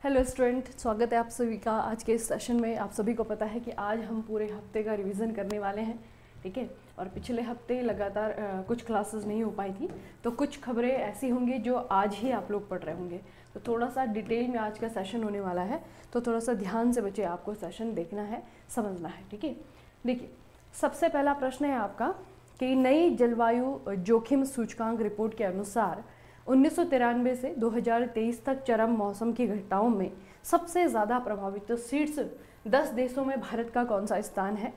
Hello student, स्वागत है आप सभी का आज के इस सेशन में। आप सभी को पता है कि आज हम पूरे हफ्ते का रिवीजन करने वाले हैं, ठीक है। और पिछले हफ्ते लगातार कुछ क्लासेस नहीं हो पाई थी, तो कुछ खबरें ऐसी होंगी जो आज ही आप लोग पढ़ रहे होंगे। तो थोड़ा सा डिटेल में आज का सेशन होने वाला है, तो थोड़ा सा ध्यान से बच्चे आपको सेशन देखना है, समझना है, ठीक है। देखिए, सबसे पहला प्रश्न है आपका कि नई जलवायु जोखिम सूचकांक रिपोर्ट के अनुसार 1993 से 2023 तक चरम मौसम की घटनाओं में सबसे ज़्यादा प्रभावित शीर्ष 10 देशों में भारत का कौन सा स्थान है।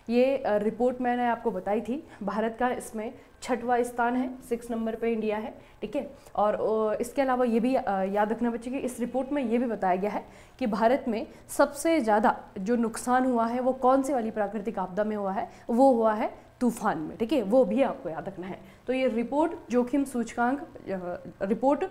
ये रिपोर्ट मैंने आपको बताई थी। भारत का इसमें 6वां स्थान है, 6 नंबर पे इंडिया है, ठीक है। और इसके अलावा ये भी याद रखना बच्चे कि इस रिपोर्ट में ये भी बताया गया है कि भारत में सबसे ज़्यादा जो नुकसान हुआ है वो कौन सी वाली प्राकृतिक आपदा में हुआ है, वो हुआ है तूफान में, ठीक है। वो भी आपको याद रखना है। तो ये रिपोर्ट जोखिम सूचकांक रिपोर्ट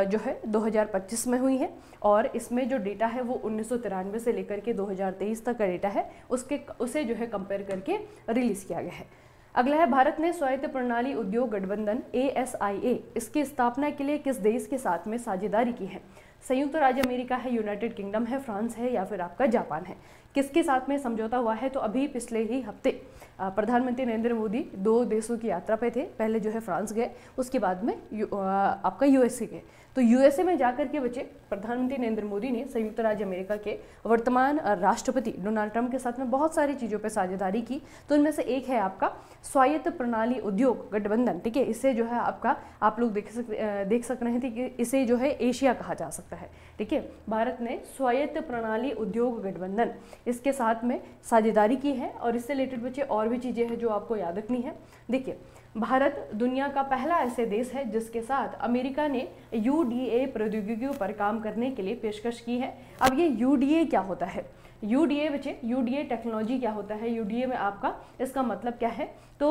जो है 2025 में हुई है, और इसमें जो डेटा है वो 1993 से लेकर के 2023 तक का डेटा है, उसे जो है कंपेयर करके रिलीज़ किया गया है। अगला है, भारत ने स्वायत्त प्रणाली उद्योग गठबंधन ASIA इसकी स्थापना के लिए किस देश के साथ में साझेदारी की है। संयुक्त राज्य अमेरिका है, यूनाइटेड किंगडम है, फ्रांस है, या फिर आपका जापान है। किसके साथ में समझौता हुआ है? तो अभी पिछले ही हफ्ते प्रधानमंत्री नरेंद्र मोदी 2 देशों की यात्रा पे थे। पहले जो है फ्रांस गए, उसके बाद में आपका USA गए। तो USA में जाकर के बच्चे प्रधानमंत्री नरेंद्र मोदी ने संयुक्त राज्य अमेरिका के वर्तमान राष्ट्रपति डोनाल्ड ट्रंप के साथ में बहुत सारी चीज़ों पे साझेदारी की। तो इनमें से एक है आपका स्वायत्त प्रणाली उद्योग गठबंधन, ठीक है। इसे जो है आपका आप लोग देख सक रहे थे कि इसे जो है एशिया कहा जा सकता है, ठीक है। भारत ने स्वायत्त प्रणाली उद्योग गठबंधन इसके साथ में साझेदारी की है, और इससे रिलेटेड बच्चे और भी चीज़ें हैं जो आपको याद रखनी है। देखिए, भारत दुनिया का पहला ऐसे देश है जिसके साथ अमेरिका ने UDA प्रौद्योगिकियों पर काम करने के लिए पेशकश की है। अब ये UDA क्या होता है? UDA बच्चे, UDA टेक्नोलॉजी क्या होता है? UDA में आपका इसका मतलब क्या है? तो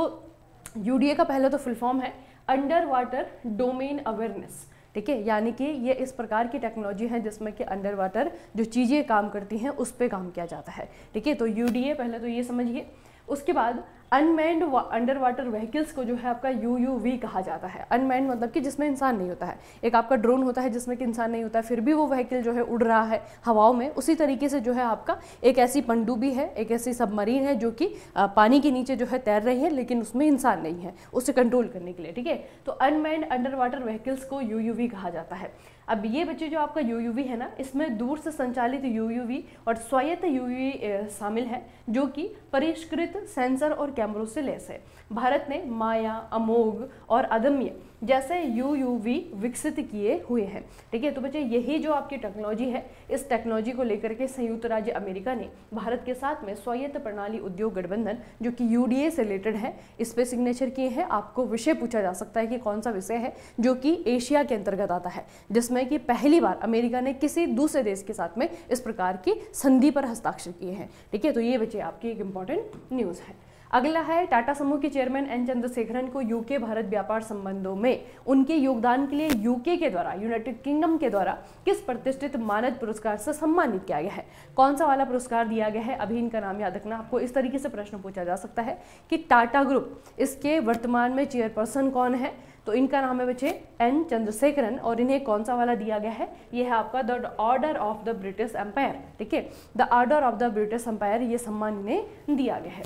UDA का पहला तो फुल फॉर्म है अंडर वाटर डोमेन अवेयरनेस, ठीक है। यानी कि ये इस प्रकार की टेक्नोलॉजी है जिसमें कि अंडर वाटर जो चीज़ें काम करती हैं उस पर काम किया जाता है, ठीक है। तो UDA पहले तो ये समझिए। उसके बाद अनमैन्ड अंडर वाटर व्हीकल्स को जो है आपका UUV कहा जाता है। अनमैन्ड मतलब कि जिसमें इंसान नहीं होता है। एक आपका ड्रोन होता है जिसमें कि इंसान नहीं होता है, फिर भी वो व्हीकल जो है उड़ रहा है हवाओं में। उसी तरीके से जो है आपका एक ऐसी पनडुब्बी है, एक ऐसी सबमरीन है जो कि पानी के नीचे जो है तैर रही है, लेकिन उसमें इंसान नहीं है, उसे कंट्रोल करने के लिए, ठीक है। तो अनमैन्ड अंडर वाटर व्हीकल्स को UUV कहा जाता है। अब ये बच्चे जो आपका UUV है ना, इसमें दूर से संचालित UUV और स्वायत्त UUV शामिल है, जो कि परिष्कृत सेंसर और कैमरों से लैस है। भारत ने माया, अमोघ और अदम्य जैसे UUV विकसित किए हुए हैं, ठीक है। तो बच्चे यही जो आपकी टेक्नोलॉजी है, इस टेक्नोलॉजी को लेकर के संयुक्त राज्य अमेरिका ने भारत के साथ में स्वायत्त प्रणाली उद्योग गठबंधन जो कि UDA से रिलेटेड है, इस पे सिग्नेचर किए हैं। आपको विषय पूछा जा सकता है कि कौन सा विषय है जो कि एशिया के अंतर्गत आता है, जिसमें कि पहली बार अमेरिका ने किसी दूसरे देश के साथ में इस प्रकार की संधि पर हस्ताक्षर किए हैं, ठीक है। तो ये बच्चे आपकी एक इंपॉर्टेंट न्यूज़ है। अगला है, टाटा समूह के चेयरमैन एन चंद्रशेखरन को UK भारत व्यापार संबंधों में उनके योगदान के लिए UK के द्वारा, यूनाइटेड किंगडम के द्वारा किस प्रतिष्ठित मानद पुरस्कार से सम्मानित किया गया है? कौन सा वाला पुरस्कार दिया गया है? अभी इनका नाम याद रखना। आपको इस तरीके से प्रश्न पूछा जा सकता है कि टाटा ग्रुप इसके वर्तमान में चेयरपर्सन कौन है? तो इनका नाम है बच्चे एन चंद्रशेखरन, और इन्हें कौन सा वाला दिया गया है? यह है आपका the order of the British Empire, ठीक है। The order of the British Empire, ये सम्मान इन्हें दिया गया है।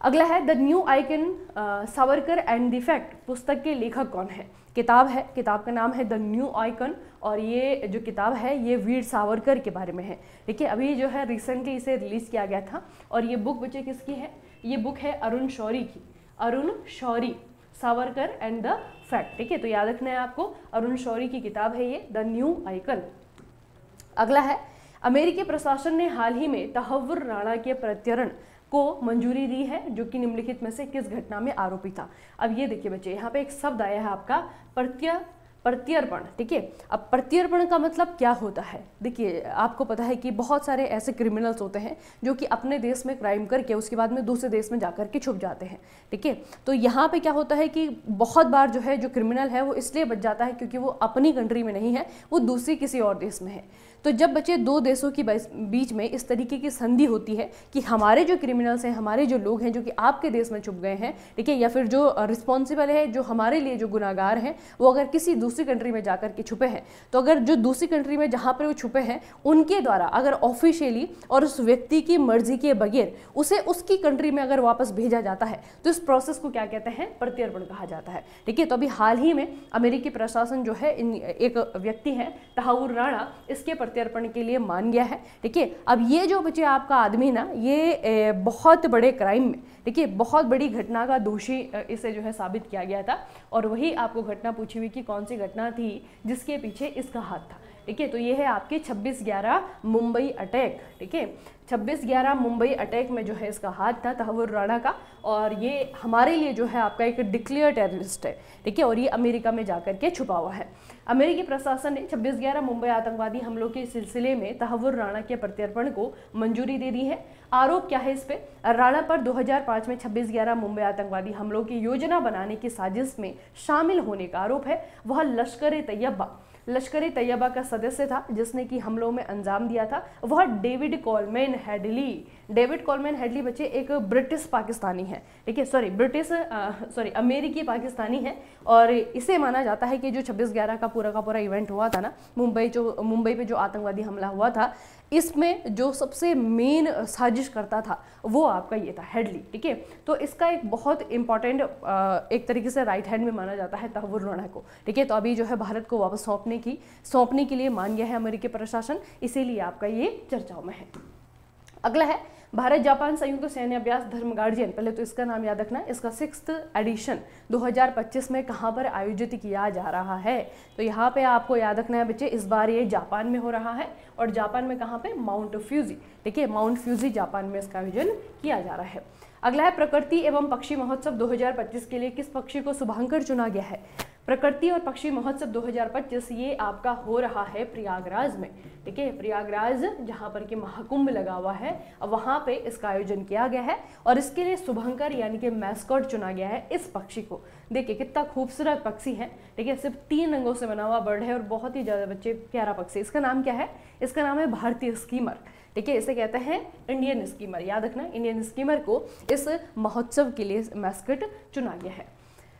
अगला है, the new icon Savarkar and the fact पुस्तक के लेखक कौन है? किताब है, किताब का नाम है द न्यू आइकन, और ये जो किताब है ये वीर सावरकर के बारे में है, ठीक है। अभी जो है रिसेंटली इसे रिलीज किया गया था, और ये बुक बच्चे किसकी है? ये बुक है अरुण शौरी की, Arun Shourie, Savarkar and the fact, ठीक है। तो याद रखना है आपको, अरुण शौरी की किताब है ये द न्यू आइकन। अगला है, अमेरिकी प्रशासन ने हाल ही में तहव्वुर राणा के प्रत्यर्पण को मंजूरी दी है, जो कि निम्नलिखित में से किस घटना में आरोपी था? अब ये देखिए बच्चे, यहाँ पे एक शब्द आया है आपका प्रत्यर्पण, ठीक है। अब प्रत्यर्पण का मतलब क्या होता है? देखिए, आपको पता है कि बहुत सारे ऐसे क्रिमिनल्स होते हैं जो कि अपने देश में क्राइम करके उसके बाद में दूसरे देश में जाकर के छुप जाते हैं, ठीक है। तो यहाँ पे क्या होता है कि बहुत बार जो है जो क्रिमिनल है वो इसलिए बच जाता है क्योंकि वो अपनी कंट्री में नहीं है, वो दूसरी किसी और देश में है। तो जब बच्चे दो देशों की बीच में इस तरीके की संधि होती है कि हमारे जो क्रिमिनल्स हैं, हमारे जो लोग हैं जो कि आपके देश में छुप गए हैं, ठीक है, या फिर जो रिस्पॉन्सिबल है, जो हमारे लिए जो गुनाहगार हैं, वो अगर किसी दूसरी कंट्री में जाकर के छुपे हैं, तो अगर जो दूसरी कंट्री में जहाँ पर वो छुपे हैं उनके द्वारा अगर ऑफिशियली और उस व्यक्ति की मर्जी के बगैर उसे उसकी कंट्री में अगर वापस भेजा जाता है तो इस प्रोसेस को क्या कहते हैं, प्रत्यर्पण कहा जाता है। ठीक है, तो अभी हाल ही में अमेरिकी प्रशासन जो है एक व्यक्ति है तहव्वुर राणा, इसके प्रत्यर्पण के लिए मान गया है। ठीक है, अब ये जो बच्चे आपका आदमी ना, ये बहुत बड़े क्राइम में, ठीक है, बहुत बड़ी घटना का दोषी इसे जो है साबित किया गया था, और वही आपको घटना पूछी हुई कि कौन सी घटना थी जिसके पीछे इसका हाथ था। ठीक है, तो ये है आपके 26/11 मुंबई अटैक। ठीक है, 26/11 मुंबई अटैक में जो है इसका हाथ था तहव्वुर राणा का, और ये हमारे लिए जो है आपका एक डिक्लेयर टेररिस्ट है। ठीक है, और ये अमेरिका में जाकर के छुपा हुआ है। अमेरिकी प्रशासन ने 26/11 मुंबई आतंकवादी हमलों के सिलसिले में तहव्वुर राणा के प्रत्यर्पण को मंजूरी दे दी है। आरोप क्या है इस पे? राणा पर 2005 में 26/11 मुंबई आतंकवादी हमलों की योजना बनाने की साजिश में शामिल होने का आरोप है। वह लश्कर तैयबा का सदस्य था जिसने कि हमलों में अंजाम दिया था। वह डेविड कोलमैन हेडली बच्चे एक ब्रिटिश पाकिस्तानी है। ठीक है, अमेरिकी पाकिस्तानी है, और इसे माना जाता है कि जो 26/11 का पूरा इवेंट हुआ था ना, मुंबई पे जो आतंकवादी हमला हुआ था, इसमें जो सबसे मेन साजिश करता था वो आपका ये था, हेडली। ठीक है, तो इसका एक बहुत इंपॉर्टेंट एक तरीके से राइट हैंड में माना जाता है तहव्वुर राणा को। ठीक है, तो अभी जो है भारत को वापस सौंपने के लिए मान गया है अमेरिकी प्रशासन, इसीलिए आपका ये चर्चाओं में है। अगला है भारत जापान संयुक्त सैन्य अभ्यास धर्म गार्जियन। पहले तो इसका नाम याद रखना है। इसका 6th एडिशन 2025 में कहाँ पर आयोजित किया जा रहा है? तो यहाँ पे आपको याद रखना है बच्चे, इस बार ये जापान में हो रहा है, और जापान में कहाँ पे? Mount Fuji. ठीक है, माउंट फ्यूजी जापान में इसका आयोजन किया जा रहा है। अगला है प्रकृति एवं पक्षी महोत्सव 2025 के लिए किस पक्षी को शुभांकर चुना गया है? प्रकृति और पक्षी महोत्सव 2025 ये आपका हो रहा है प्रयागराज में। ठीक है, प्रयागराज जहाँ पर कि महाकुंभ लगा हुआ है, वहाँ पे इसका आयोजन किया गया है, और इसके लिए शुभंकर यानी कि मैस्कॉट चुना गया है इस पक्षी को। देखिए कितना खूबसूरत पक्षी है। ठीक है, सिर्फ 3 रंगों से बना हुआ बर्ड है, और बहुत ही ज़्यादा बच्चे प्यारा पक्षी। इसका नाम क्या है? इसका नाम है भारतीय स्कीमर। ठीक है, इसे कहते हैं इंडियन स्कीमर। याद रखना, इंडियन स्कीमर को इस महोत्सव के लिए मैस्कट चुना गया है।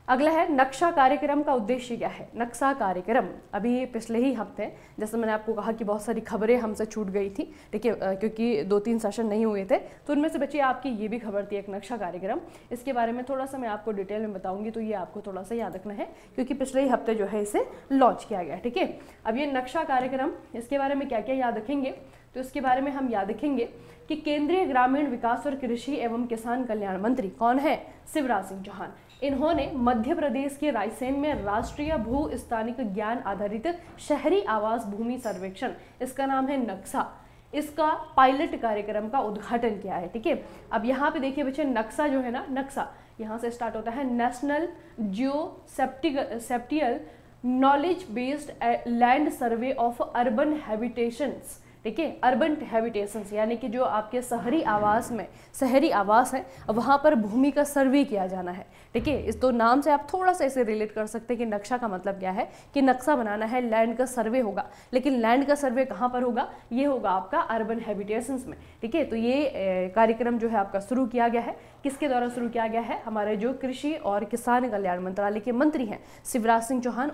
अगला है नक्शा कार्यक्रम का उद्देश्य क्या है? नक्शा कार्यक्रम अभी पिछले ही हफ्ते, जैसे मैंने आपको कहा कि बहुत सारी खबरें हमसे छूट गई थी। ठीक है, क्योंकि 2-3 सेशन नहीं हुए थे, तो उनमें से बच्चे आपकी ये भी खबर थी एक नक्शा कार्यक्रम। इसके बारे में थोड़ा सा मैं आपको डिटेल में बताऊंगी, तो ये आपको थोड़ा सा याद रखना है, क्योंकि पिछले ही हफ्ते जो है इसे लॉन्च किया गया। ठीक है, अब ये नक्शा कार्यक्रम, इसके बारे में क्या क्या याद रखेंगे? तो इसके बारे में हम याद रखेंगे कि केंद्रीय ग्रामीण विकास और कृषि एवं किसान कल्याण मंत्री कौन है? शिवराज सिंह चौहान। इन्होंने मध्य प्रदेश के रायसेन में राष्ट्रीय भू स्थानिक ज्ञान आधारित शहरी आवास भूमि सर्वेक्षण, इसका नाम है नक्शा, इसका पायलट कार्यक्रम का उद्घाटन किया है। ठीक है, अब यहाँ पे देखिए बच्चे, नक्शा जो है ना, नक्शा यहाँ से स्टार्ट होता है, national geo spatial knowledge based land survey of urban habitations. ठीक है, अर्बन हैबिटेशंस यानी कि जो आपके शहरी आवास है, वहाँ पर भूमि का सर्वे किया जाना है। ठीक है, इस तो नाम से आप थोड़ा सा इसे रिलेट कर सकते हैं कि नक्शा का मतलब क्या है, कि नक्शा बनाना है, लैंड का सर्वे होगा, लेकिन लैंड का सर्वे कहाँ पर होगा? ये होगा आपका अर्बन हैबिटेशंस में। ठीक है, तो ये कार्यक्रम जो है आपका शुरू किया गया है। किसके द्वारा शुरू किया गया है? हमारे जो कृषि और किसान कल्याण मंत्रालय के मंत्री हैं शिवराज सिंह चौहान,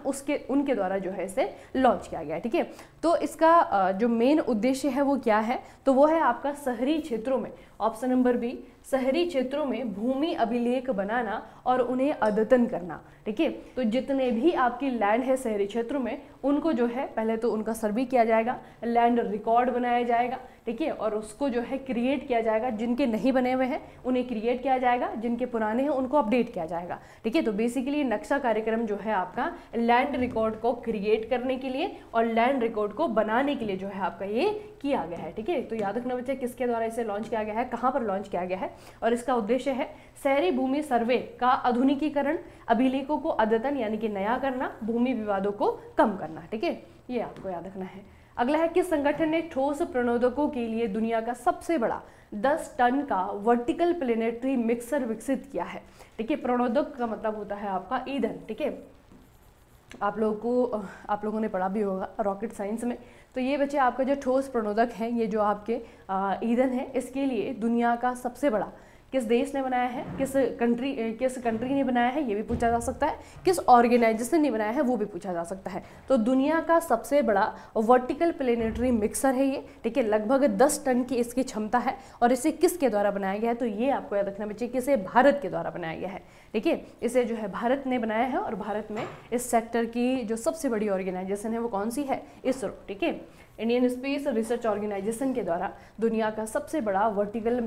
उनके द्वारा जो है इसे लॉन्च किया गया है। ठीक है, तो इसका जो मेन उद्देश्य है वो क्या है? तो वो है आपका शहरी क्षेत्रों में, ऑप्शन नंबर बी, शहरी क्षेत्रों में भूमि अभिलेख बनाना और उन्हें अद्यतन करना। ठीक है, तो जितने भी आपकी लैंड है शहरी क्षेत्रों में, उनको जो है पहले तो उनका सर्वे किया जाएगा, लैंड रिकॉर्ड बनाया जाएगा। ठीक है, और उसको जो है क्रिएट किया जाएगा, जिनके नहीं बने हुए हैं उन्हें क्रिएट किया जाएगा, जिनके पुराने हैं उनको अपडेट किया जाएगा। ठीक है, तो बेसिकली नक्शा कार्यक्रम जो है आपका लैंड रिकॉर्ड को क्रिएट करने के लिए और लैंड रिकॉर्ड को बनाने के लिए जो है आपका ये किया गया है। ठीक है, तो याद रखना बच्चे, किसके द्वारा इसे लॉन्च किया गया है, कहाँ पर लॉन्च किया गया है, और इसका उद्देश्य है शहरी भूमि सर्वे का आधुनिकीकरण, अभिलेखों को अद्यतन यानी कि नया करना, भूमि विवादों को कम करना। ठीक है, ये आपको याद रखना है। अगला है किस संगठन ने ठोस प्रणोदकों के लिए दुनिया का सबसे बड़ा 10 टन का वर्टिकल प्लेनेटरी मिक्सर विकसित किया है? ठीक है, प्रणोदक का मतलब होता है आपका ईंधन। ठीक है, आप लोगों ने पढ़ा भी होगा रॉकेट साइंस में। तो ये बच्चे आपका जो ठोस प्रणोदक है, ये जो आपके ईंधन है, इसके लिए दुनिया का सबसे बड़ा किस देश ने बनाया है, किस कंट्री ने बनाया है, ये भी पूछा जा सकता है। किस ऑर्गेनाइजेशन ने बनाया है, वो भी पूछा जा सकता है। तो दुनिया का सबसे बड़ा वर्टिकल प्लेनेटरी मिक्सर है ये, ठीक है। लगभग 10 टन की इसकी क्षमता है। और इसे किसके द्वारा बनाया गया है, तो ये आपको याद रखना बच्चे कि इसे भारत के द्वारा बनाया गया है, ठीक है। इसे जो है भारत ने बनाया है। और भारत में इस सेक्टर की जो सबसे बड़ी ऑर्गेनाइजेशन है वो कौन सी है, इसरो, ठीक है। इंडियन स्पेस रिसर्च ऑर्गेनाइजेशन के द्वारा दुनिया का सबसे बड़ा वर्टिकल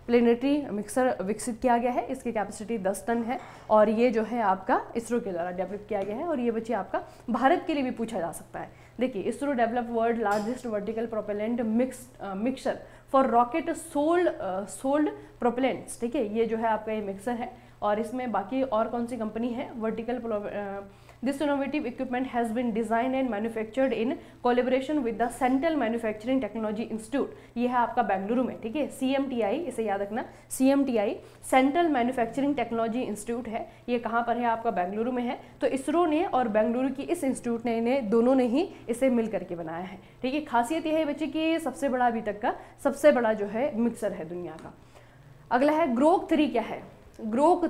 प्लेनेटरी मिक्सर विकसित किया गया है। इसकी कैपेसिटी 10 टन है और ये जो है आपका इसरो के द्वारा डेवलप किया गया है। और ये बच्चे आपका भारत के लिए भी पूछा जा सकता है। देखिए, ISRO develop world largest vertical propellant mixer for rocket sold propellants, ठीक है। ये जो है आपका ये मिक्सर है। और इसमें बाकी और कौन सी कंपनी है, vertical This innovative equipment has been designed and manufactured in collaboration with the Central Manufacturing Technology Institute. ये है आपका बेंगलुरु में, ठीक है। CMTI, इसे याद रखना, CMTI central manufacturing technology institute है। ये कहाँ पर है, आपका बेंगलुरु में है। तो इसरो ने और बेंगलुरु की इस इंस्टीट्यूट ने दोनों ने ही इसे मिल करके बनाया है, ठीक है। खासियत यह है बच्चे कि सबसे बड़ा अभी तक का सबसे बड़ा जो है मिक्सर है दुनिया का। अगला है ग्रोक 3। क्या है ग्रोक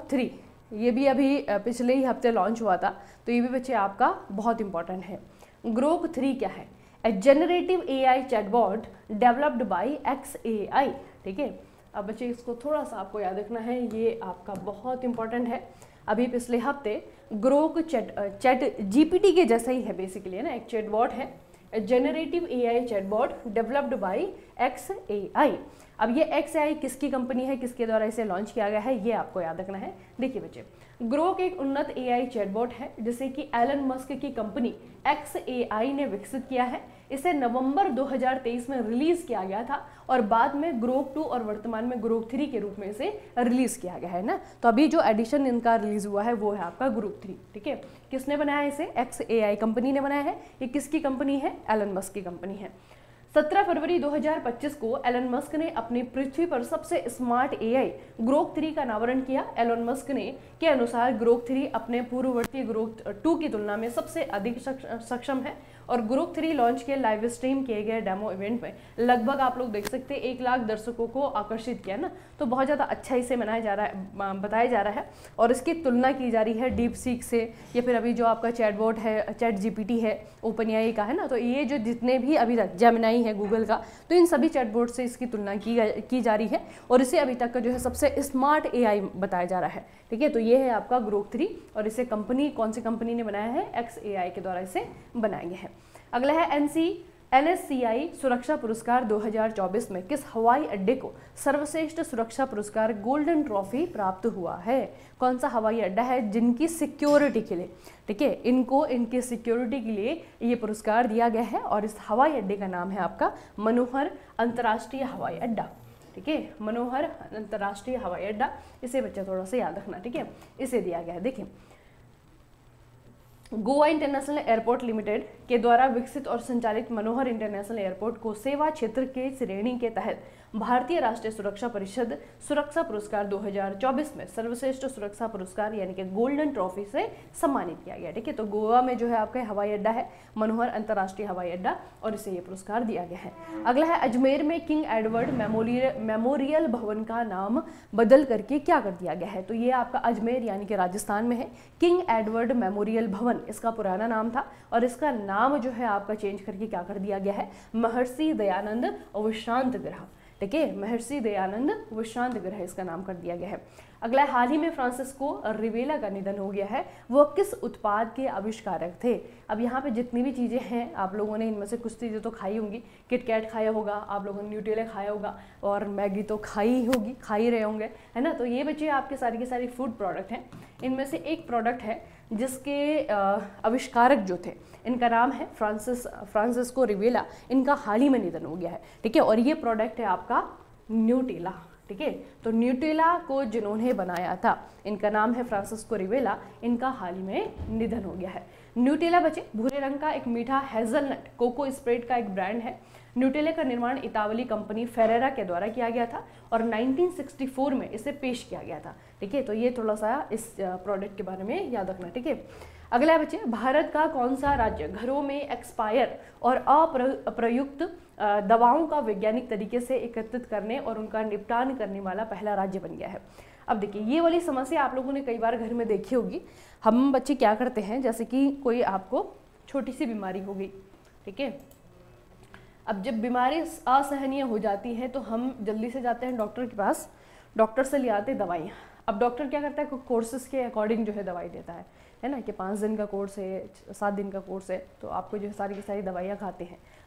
3? ये भी अभी पिछले ही हफ्ते लॉन्च हुआ था। तो ये भी बच्चे आपका बहुत इंपॉर्टेंट है। ग्रोक 3 क्या है, a generative AI chatbot developed by XAI, ठीक है। अब बच्चे इसको थोड़ा सा आपको याद रखना है, ये आपका बहुत इंपॉर्टेंट है। अभी पिछले हफ्ते ग्रोक चैट GPT के जैसा ही है बेसिकली, है ना, एक चैटबॉट है, generative AI chatbot developed by XAI। अब ये XAI किसकी कंपनी है, किसके द्वारा इसे लॉन्च किया गया है, ये आपको याद रखना है। देखिए बच्चे, ग्रोक एक उन्नत AI चैटबॉट है जिसे कि एलन मस्क की कंपनी XAI ने विकसित किया है। इसे नवंबर 2023 में रिलीज किया गया था और बाद में ग्रोक 2 और वर्तमान में ग्रोक 3 के रूप में इसे रिलीज किया गया है ना। तो अभी जो एडिशन इनका रिलीज हुआ है वो है आपका ग्रोक 3, ठीक है। किसने बनाया इसे, XAI कंपनी ने बनाया है। ये किसकी कंपनी है, एलन मस्क की कंपनी है। 17 फरवरी 2025 को एलन मस्क ने अपनी पृथ्वी पर सबसे स्मार्ट AI ग्रोक 3 का अनावरण किया। एलन मस्क ने के अनुसार ग्रोक 3 अपने पूर्ववर्ती ग्रोक 2 की तुलना में सबसे अधिक सक्षम है। और ग्रोक 3 लॉन्च के लाइव स्ट्रीम किए गए डेमो इवेंट में लगभग आप लोग देख सकते हैं 1 लाख दर्शकों को आकर्षित किया ना। तो बहुत ज़्यादा अच्छा इसे बताया जा रहा है। और इसकी तुलना की जा रही है डीप सीक से, या फिर अभी जो आपका चैटबॉट है, चैट GPT है, ओपन AI का, है ना। तो ये जो जितने भी अभी तक जेमिनाई है गूगल का, तो इन सभी चैटबॉट से इसकी तुलना की जा रही है। और इसे अभी तक का जो है सबसे स्मार्ट AI बताया जा रहा है, ठीक है। तो ये है आपका ग्रोक 3 और इसे कौन सी कंपनी ने बनाया है, XAI के द्वारा इसे बनाया गया है। अगला है NSCI सुरक्षा पुरस्कार 2024 में किस हवाई अड्डे को सर्वश्रेष्ठ सुरक्षा पुरस्कार गोल्डन ट्रॉफी प्राप्त हुआ है। कौन सा हवाई अड्डा है जिनकी सिक्योरिटी के लिए, ठीक है, इनकी सिक्योरिटी के लिए ये पुरस्कार दिया गया है। और इस हवाई अड्डे का नाम है आपका मनोहर अंतर्राष्ट्रीय हवाई अड्डा, ठीक है। मनोहर अंतर्राष्ट्रीय हवाई अड्डा, इसे बच्चा थोड़ा सा याद रखना, ठीक है। इसे दिया गया है। देखिए, गोवा इंटरनेशनल एयरपोर्ट लिमिटेड के द्वारा विकसित और संचालित मनोहर इंटरनेशनल एयरपोर्ट को सेवा क्षेत्र के श्रेणी के तहत भारतीय राष्ट्रीय सुरक्षा परिषद सुरक्षा पुरस्कार 2024 में सर्वश्रेष्ठ सुरक्षा पुरस्कार यानी कि गोल्डन ट्रॉफी से सम्मानित किया गया, ठीक है। तो गोवा में जो है आपका हवाई अड्डा है मनोहर अंतर्राष्ट्रीय हवाई अड्डा, और इसे ये पुरस्कार दिया गया है। अगला है अजमेर में किंग एडवर्ड मेमोरियल भवन का नाम बदल करके क्या कर दिया गया है। तो ये आपका अजमेर यानी कि राजस्थान में है। किंग एडवर्ड मेमोरियल भवन इसका पुराना नाम था और इसका नाम जो है आपका चेंज करके क्या कर दिया गया है, महर्षि दयानंद विश्रांत गृह, ठीक है। महर्षि दयानंद विश्रांत गृह इसका नाम कर दिया गया है। अगला, हाल ही में फ्रांसिस्को रिवेला का निधन हो गया है। वो किस उत्पाद के आविष्कारक थे। अब यहाँ पे जितनी भी चीज़ें हैं आप लोगों ने इनमें से कुछ चीज़ें तो खाई होंगी। किटकैट खाया होगा, आप लोगों ने न्यूट्रेला खाया होगा, और मैगी तो खा ही रहे होंगे, है ना। तो ये बच्चे आपके सारी के सारी फूड प्रोडक्ट हैं। इनमें से एक प्रोडक्ट है जिसके आविष्कारक जो थे, इनका नाम है फ्रांसिस्को रिवेला। इनका हाल ही में निधन हो गया है, ठीक है। और ये प्रोडक्ट है आपका न्यूटेला, ठीक है। तो न्यूटेला को जिन्होंने बनाया था इनका नाम है फ्रांसिस्को रिवेला। इनका हाल ही में निधन हो गया है। न्यूटेला बच्चे भूरे रंग का एक मीठा हेजलनट कोको स्प्रेड का एक ब्रांड है। न्यूटेला का निर्माण इतावली कंपनी फेरेरा के द्वारा किया गया था और 1964 में इसे पेश किया गया था। ठीक है, तो ये थोड़ा सा इस प्रोडक्ट के बारे में याद रखना। ठीक है, अगला बच्चे भारत का कौन सा राज्य घरों में एक्सपायर और अप्रयुक्त दवाओं का वैज्ञानिक तरीके से एकत्रित करने और उनका निपटान करने वाला पहला राज्य बन गया है। अब देखिए, ये वाली समस्या आप लोगों ने कई बार घर में देखी होगी। हम बच्चे क्या करते हैं, जैसे कि कोई आपको छोटी सी बीमारी हो गई, ठीक है, अब जब बीमारी असहनीय हो जाती है तो हम जल्दी से जाते हैं डॉक्टर के पास, डॉक्टर से ले आते दवाइयाँ। अब डॉक्टर क्या करता है, कोर्सेज के अकॉर्डिंग जो है दवाई देता है ना, कि 5 दिन का कोर्स है, 7 दिन का कोर्स है, तो आपको जो है सारी की सारी दवाइयाँ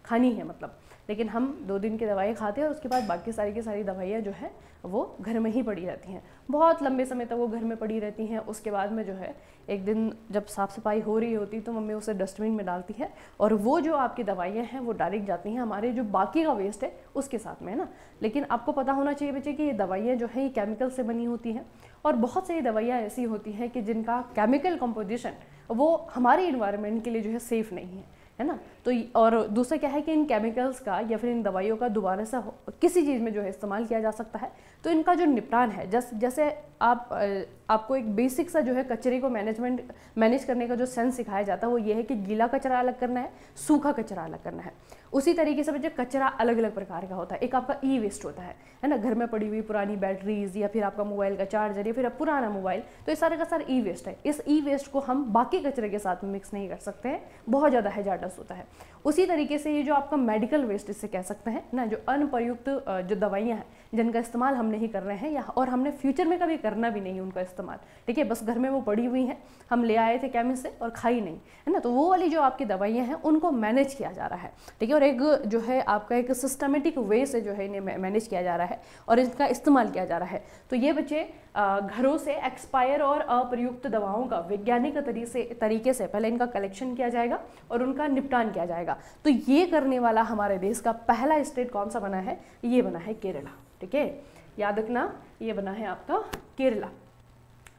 खानी है मतलब। लेकिन हम 2 दिन की दवाई खाते हैं और उसके बाद बाकी सारी की सारी दवाइयाँ जो है वो घर में ही पड़ी रहती हैं, बहुत लंबे समय तक वो घर में पड़ी रहती हैं। उसके बाद में जो है एक दिन जब साफ़ सफाई हो रही होती तो मम्मी उसे डस्टबिन में डालती है और वो जो आपकी दवाइयाँ हैं वो डायरेक्ट जाती हैं हमारे जो बाकी का वेस्ट है उसके साथ में, है ना। लेकिन आपको पता होना चाहिए बच्चे कि ये दवाइयाँ जो है ये केमिकल से बनी होती हैं और बहुत सारी दवाइयाँ ऐसी होती हैं कि जिनका केमिकल कंपोजिशन वो हमारे इन्वायरमेंट के लिए जो है सेफ़ नहीं है ना। तो और दूसरा क्या है कि इन केमिकल्स का या फिर इन दवाइयों का दोबारा से किसी चीज़ में जो है इस्तेमाल किया जा सकता है। तो इनका जो निपटान है, जैसे आपको एक बेसिक सा जो है कचरे को मैनेज करने का जो सेंस सिखाया जाता है वो ये है कि गीला कचरा अलग करना है, सूखा कचरा अलग करना है। उसी तरीके से बच्चे कचरा अलग अलग प्रकार का होता है। एक आपका ई वेस्ट होता है ना, घर में पड़ी हुई पुरानी बैटरीज या फिर आपका मोबाइल का चार्जर या फिर पुराना मोबाइल, तो ये सारे का सारा ई वेस्ट है। इस ई वेस्ट को हम बाकी कचरे के साथ में मिक्स नहीं कर सकते हैं, बहुत ज़्यादा हैजार्डस होता है। उसी तरीके से ये जो आपका मेडिकल वेस्ट इससे कह सकते हैं ना, जो अनप्रयुक्त जो दवाइयाँ हैं जिनका इस्तेमाल हम नहीं कर रहे हैं या और हमने फ्यूचर में कभी करना भी नहीं उनका इस्तेमाल, ठीक है, बस घर में वो पड़ी हुई हैं, हम ले आए थे केमिस्ट से और खाई नहीं, है ना। तो वो वाली जो आपकी दवाइयाँ हैं उनको मैनेज किया जा रहा है, ठीक है, और एक जो है आपका एक सिस्टमेटिक वे से जो है इन्हें मैनेज किया जा रहा है और इनका इस्तेमाल किया जा रहा है। तो ये बच्चे घरों से एक्सपायर और अप्रयुक्त दवाओं का वैज्ञानिक तरीके से पहले इनका कलेक्शन किया जाएगा और उनका निपटान किया जाएगा। तो ये करने वाला हमारे देश का पहला स्टेट कौन सा बना है, ये बना है केरला, ठीक है, याद रखना, ये बना है आपका केरला।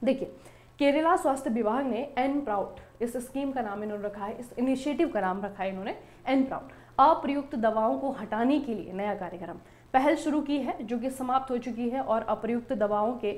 देखिए, केरला स्वास्थ्य विभाग ने एन प्राउड इस स्कीम का नाम इन्होंने रखा है, इस इनिशिएटिव का नाम रखा है इन्होंने एन प्राउड। अप्रयुक्त दवाओं को हटाने के लिए नया कार्यक्रम पहल शुरू की है जो कि समाप्त हो चुकी है और अप्रयुक्त दवाओं के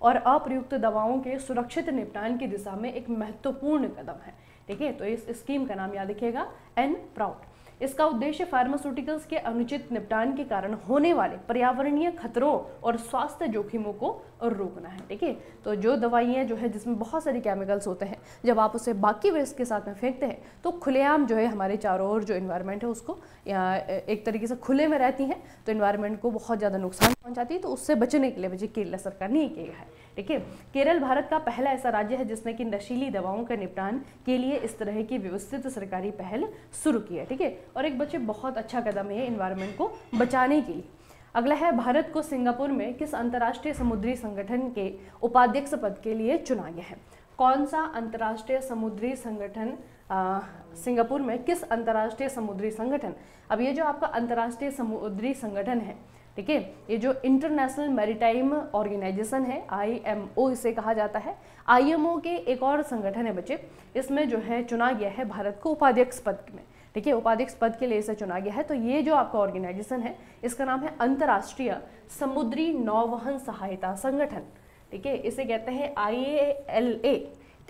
अप्रयुक्त दवाओं के सुरक्षित निपटान की दिशा में एक महत्वपूर्ण कदम है, ठीक है। तो इस स्कीम का नाम याद रखिएगा, एन प्राउड। इसका उद्देश्य फार्मास्यूटिकल्स के अनुचित निपटान के कारण होने वाले पर्यावरणीय खतरों और स्वास्थ्य जोखिमों को रोकना है, ठीक है। तो जो दवाइयाँ जो है जिसमें बहुत सारे केमिकल्स होते हैं, जब आप उसे बाकी वेस्ट के साथ में फेंकते हैं तो खुलेआम जो है हमारे चारों ओर जो इन्वायरमेंट है उसको एक तरीके से खुले में रहती हैं, तो इन्वायरमेंट को बहुत ज़्यादा नुकसान पहुँचाती है। तो उससे बचने के लिए बच्चे केरला सरकार ने ये किया है, ठीक है। केरल भारत का पहला ऐसा राज्य है जिसने कि नशीली दवाओं के निपटान के लिए इस तरह की व्यवस्थित सरकारी पहल शुरू की है, ठीक है। और एक बच्चे बहुत अच्छा कदम है इन्वायरमेंट को बचाने के लिए। अगला है, भारत को सिंगापुर में किस अंतर्राष्ट्रीय समुद्री संगठन के उपाध्यक्ष पद के लिए चुना गया है। कौन सा अंतर्राष्ट्रीय समुद्री संगठन, सिंगापुर में किस अंतर्राष्ट्रीय समुद्री संगठन, अब ये जो आपका अंतर्राष्ट्रीय समुद्री संगठन है, ठीक है, ये जो इंटरनेशनल मैरीटाइम ऑर्गेनाइजेशन है, IMO इसे कहा जाता है, IMO के एक और संगठन है बच्चे, इसमें जो है चुना गया है भारत को उपाध्यक्ष पद में, ठीक है, उपाध्यक्ष पद के लिए इसे चुना गया है। तो ये जो आपका ऑर्गेनाइजेशन है इसका नाम है अंतर्राष्ट्रीय समुद्री नौवहन सहायता संगठन, ठीक है, इसे कहते हैं IALA,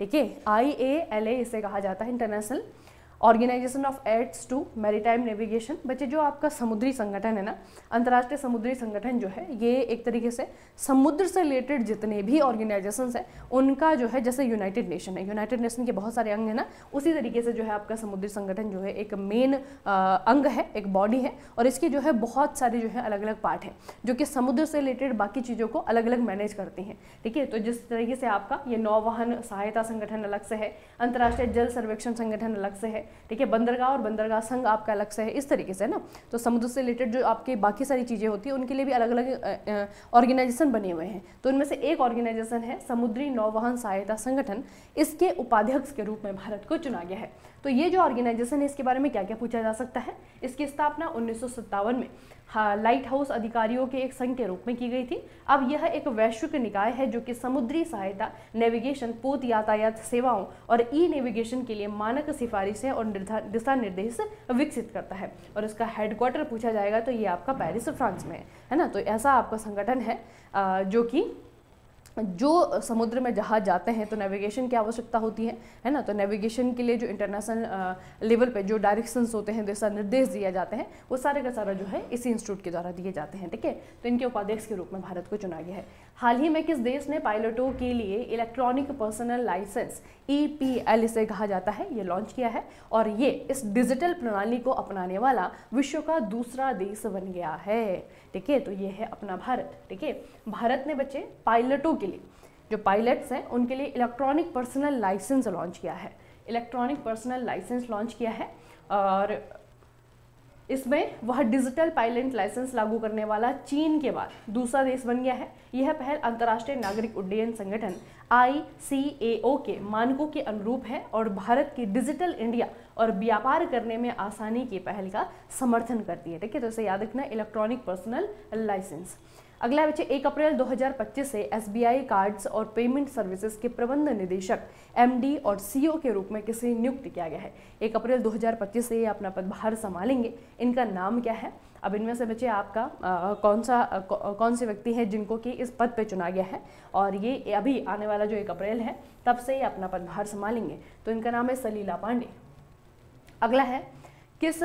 ठीक है, IALA इसे कहा जाता है, international organisation of aids to maritime navigation. बच्चे जो आपका समुद्री संगठन है ना, अंतर्राष्ट्रीय समुद्री संगठन जो है ये एक तरीके से समुद्र से रिलेटेड जितने भी ऑर्गेनाइजेशंस हैं उनका जो है, जैसे यूनाइटेड नेशन है, यूनाइटेड नेशन के बहुत सारे अंग हैं ना, उसी तरीके से जो है आपका समुद्री संगठन जो है एक मेन अंग है, एक बॉडी है, और इसके जो है बहुत सारे जो है अलग अलग पार्ट हैं जो कि समुद्र से रिलेटेड बाकी चीज़ों को अलग अलग मैनेज करती हैं, ठीक है। तो जिस तरीके से आपका ये नौवहन सहायता संगठन अलग से है, अंतर्राष्ट्रीय जल सर्वेक्षण संगठन अलग से है, ठीक है। बंदरगाह और बंदरगाह संघ आपका अलग से है, इस तरीके से है ना। तो समुद्र से रिलेटेड जो आपकी बाकी सारी चीज़ें होती हैं उनके लिए भी अलग अलग ऑर्गेनाइजेशन बने हुए हैं। तो इनमें से एक ऑर्गेनाइजेशन है समुद्री नौवहन सहायता संगठन, इसके उपाध्यक्ष के रूप में भारत को चुना गया है। तो ये जो ऑर्गेनाइजेशन है इसके बारे में क्या क्या पूछा जा सकता है। इसकी स्थापना 1957 में लाइट हाउस अधिकारियों के एक संघ के रूप में की गई थी। अब यह एक वैश्विक निकाय है जो कि समुद्री सहायता, नेविगेशन, पोत यातायात सेवाओं और ई नेविगेशन के लिए मानक सिफारिशें और दिशा निर्देश विकसित करता है। और इसका हेडक्वार्टर पूछा जाएगा तो ये आपका पेरिस फ्रांस में है ना। तो ऐसा आपका संगठन है जो कि जो समुद्र में जहाज जाते हैं तो नेविगेशन की आवश्यकता होती है ना। तो नेविगेशन के लिए जो इंटरनेशनल लेवल पे जो डायरेक्शंस होते हैं, दिशा निर्देश दिए जाते हैं, वो सारे का सारा जो है इसी इंस्टीट्यूट के द्वारा दिए जाते हैं, ठीक है। तो इनके उपाध्यक्ष के रूप में भारत को चुना गया है। हाल ही में किस देश ने पायलटों के लिए इलेक्ट्रॉनिक पर्सनल लाइसेंस EPL इसे कहा जाता है, ये लॉन्च किया है। और ये इस डिजिटल प्रणाली को अपनाने वाला विश्व का दूसरा देश बन गया है, ठीक है। तो ये है अपना भारत, ठीक है। भारत ने बच्चे पायलटों के लिए, जो पायलट्स हैं उनके लिए इलेक्ट्रॉनिक पर्सनल लाइसेंस लॉन्च किया है, इलेक्ट्रॉनिक पर्सनल लाइसेंस लॉन्च किया है। और इसमें वह डिजिटल पायलट लाइसेंस लागू करने वाला चीन के बाद दूसरा देश बन गया है। यह पहल अंतर्राष्ट्रीय नागरिक उड्डयन संगठन ICAO के मानकों के अनुरूप है और भारत की डिजिटल इंडिया और व्यापार करने में आसानी की पहल का समर्थन करती है, ठीक है। तो इसे याद रखना, इलेक्ट्रॉनिक पर्सनल लाइसेंस। अगला बच्चे 1 अप्रैल 2025 से SBI कार्ड्स और पेमेंट सर्विसेज के प्रबंध निदेशक MD और CEO के रूप में किसे नियुक्त किया गया है। 1 अप्रैल 2025 से ये अपना पदभार संभालेंगे। इनका नाम क्या है। अब इनमें से बच्चे आपका कौन से व्यक्ति हैं जिनको कि इस पद पे चुना गया है, और ये अभी आने वाला जो 1 अप्रैल है तब से ये अपना पदभार संभालेंगे। तो इनका नाम है सलीला पांडे। अगला है, किस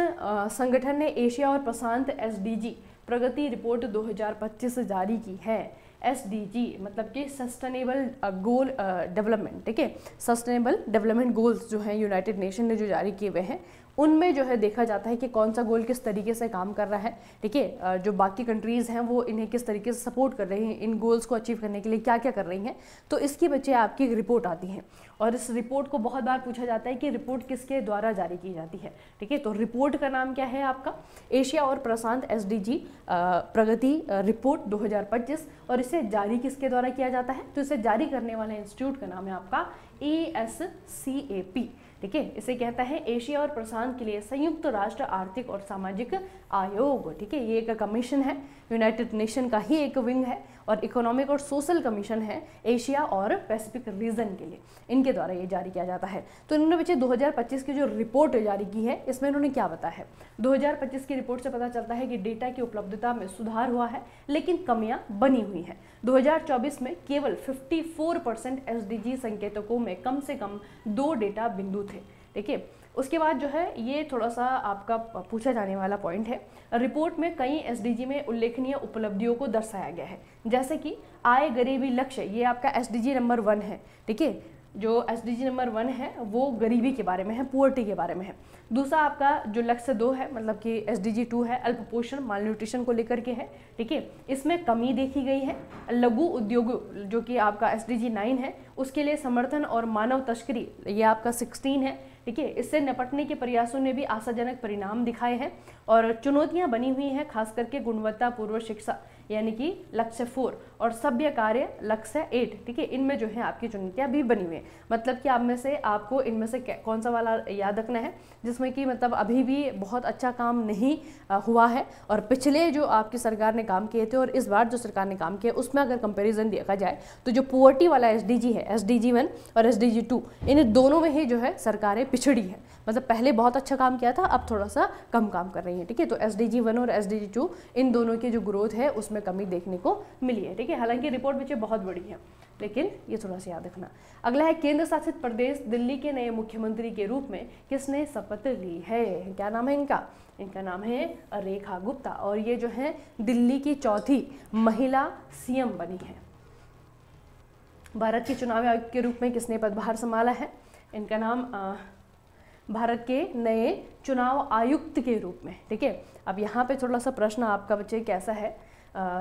संगठन ने एशिया और प्रशांत SDG प्रगति रिपोर्ट 2025 जारी की है। SDG मतलब कि सस्टेनेबल गोल डेवलपमेंट, ठीक है। सस्टेनेबल डेवलपमेंट गोल्स जो हैं यूनाइटेड नेशन ने जो जारी किए हुए हैं, उनमें जो है देखा जाता है कि कौन सा गोल किस तरीके से काम कर रहा है, ठीक है। जो बाकी कंट्रीज़ हैं वो इन्हें किस तरीके से सपोर्ट कर रही हैं, इन गोल्स को अचीव करने के लिए क्या क्या कर रही हैं। तो इसकी बच्चे आपकी एक रिपोर्ट आती है, और इस रिपोर्ट को बहुत बार पूछा जाता है कि रिपोर्ट किसके द्वारा जारी की जाती है, ठीक है। तो रिपोर्ट का नाम क्या है आपका, एशिया और प्रशांत SDG प्रगति रिपोर्ट 2025। और इसे जारी किसके द्वारा किया जाता है, तो इसे जारी करने वाले इंस्टीट्यूट का नाम है आपका ASCAP, ठीक है। इसे कहता है एशिया और प्रशांत के लिए संयुक्त राष्ट्र आर्थिक और सामाजिक आयोग, ठीक है। ये एक कमीशन है, यूनाइटेड नेशन का ही एक विंग है, और इकोनॉमिक और सोशल कमीशन है एशिया और पैसिफिक रीजन के लिए, इनके द्वारा ये जारी किया जाता है। तो इन्होंने बच्चे 2025 की जो रिपोर्ट जारी की है इसमें इन्होंने क्या बताया है। 2025 की रिपोर्ट से पता चलता है कि डेटा की उपलब्धता में सुधार हुआ है लेकिन कमियां बनी हुई हैं। 2024 में केवल 54% SDG संकेतकों में कम से कम 2 डेटा बिंदु थे, ठीक है। उसके बाद जो है ये थोड़ा सा आपका पूछा जाने वाला पॉइंट है। रिपोर्ट में कई SDG में उल्लेखनीय उपलब्धियों को दर्शाया गया है, जैसे कि आय गरीबी लक्ष्य, ये आपका SDG नंबर 1 है, ठीक है। जो SDG नंबर 1 है वो गरीबी के बारे में है, पुअर्टी के बारे में है। दूसरा आपका जो लक्ष्य 2 है, मतलब कि SDG 2 है, अल्प पोषण मालन्यूट्रिशन को लेकर के है, ठीक है। इसमें कमी देखी गई है। लघु उद्योग जो कि आपका SDG 9 है, उसके लिए समर्थन और मानव तस्करी, ये आपका 16 है, ठीक है। इससे निपटने के प्रयासों ने भी आशाजनक परिणाम दिखाए हैं, और चुनौतियां बनी हुई हैं, खास करके गुणवत्तापूर्वक शिक्षा यानी कि लक्ष्य 4 और सभ्य कार्य लक्ष्य 8, ठीक है। इनमें जो है आपकी चुनौतियां भी बनी हुई हैं। मतलब कि आप में से आपको इनमें से कौन सा वाला याद रखना है जिसमें कि मतलब अभी भी बहुत अच्छा काम नहीं हुआ है, और पिछले जो आपकी सरकार ने काम किए थे और इस बार जो सरकार ने काम किया उसमें अगर कंपैरिजन देखा जाए तो जो पुअर्टी वाला SDG है, SDG 1 और SDG 2, इन दोनों में ही जो है सरकारें पिछड़ी है। मतलब पहले बहुत अच्छा काम किया था, अब थोड़ा सा कम काम कर रही है, ठीक है। तो SDG 1 और SDG 2 इन दोनों की जो ग्रोथ है उसमें कमी देखने को मिली है, ठीक है। हालांकि रिपोर्ट बच्चे बहुत बड़ी है, लेकिन ये थोड़ा सा याद रखना। अगला है, केंद्र शासित प्रदेश दिल्ली के नए मुख्यमंत्री के रूप में किसने शपथ ली है। क्या नाम है इनका, इनका नाम है रेखा गुप्ता, और ये जो है दिल्ली की चौथी महिला CM बनी है। भारत के चुनाव आयुक्त के रूप में किसने पदभार संभाला है, इनका नाम भारत के नए चुनाव आयुक्त के रूप में, ठीक है। अब यहाँ पे थोड़ा सा प्रश्न आपका बच्चे कैसा है,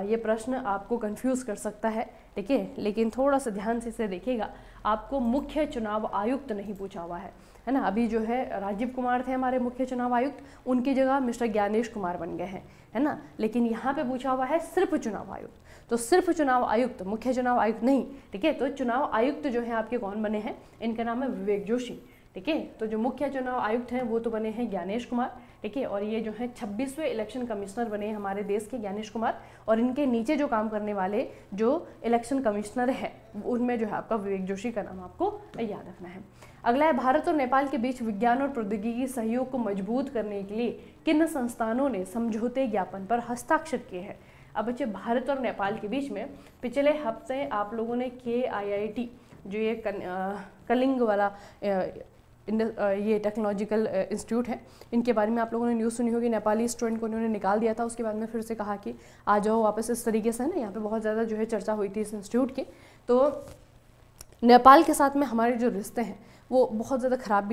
ये प्रश्न आपको कंफ्यूज कर सकता है, ठीक है, लेकिन थोड़ा सा ध्यान से इसे देखिएगा। आपको मुख्य चुनाव आयुक्त नहीं पूछा हुआ है ना। अभी जो है राजीव कुमार थे हमारे मुख्य चुनाव आयुक्त, उनकी जगह मिस्टर ज्ञानेश कुमार बन गए हैं, है ना। लेकिन यहाँ पे पूछा हुआ है सिर्फ चुनाव आयुक्त, तो सिर्फ चुनाव आयुक्त, मुख्य चुनाव आयुक्त नहीं, ठीक है। तो चुनाव आयुक्त जो है आपके कौन बने हैं, इनका नाम है विवेक जोशी, ठीक है। तो जो मुख्य चुनाव आयुक्त हैं वो तो बने हैं ज्ञानेश कुमार, ठीक है। और ये जो है 26वें इलेक्शन कमिश्नर बने हैं हमारे देश के ज्ञानेश कुमार, और इनके नीचे जो काम करने वाले जो इलेक्शन कमिश्नर है उनमें जो है आपका विवेक जोशी का नाम आपको याद रखना है। अगला है, भारत और नेपाल के बीच विज्ञान और प्रौद्योगिकी सहयोग को मजबूत करने के लिए किन संस्थानों ने समझौते ज्ञापन पर हस्ताक्षर किए हैं। अब बच्चे, भारत और नेपाल के बीच में पिछले हफ्ते आप लोगों ने KIIT जो ये कलिंग वाला ये टेक्नोलॉजिकल इंस्टीट्यूट है, इनके बारे में आप लोगों ने न्यूज़ सुनी होगी। नेपाली स्टूडेंट को उन्होंने निकाल दिया था, उसके बाद में फिर से कहा कि आ जाओ वापस, इस तरीके से ना। यहाँ पे बहुत ज़्यादा जो है चर्चा हुई थी इस इंस्टीट्यूट की। तो नेपाल के साथ में हमारे जो रिश्ते हैं वो बहुत ज़्यादा ख़राब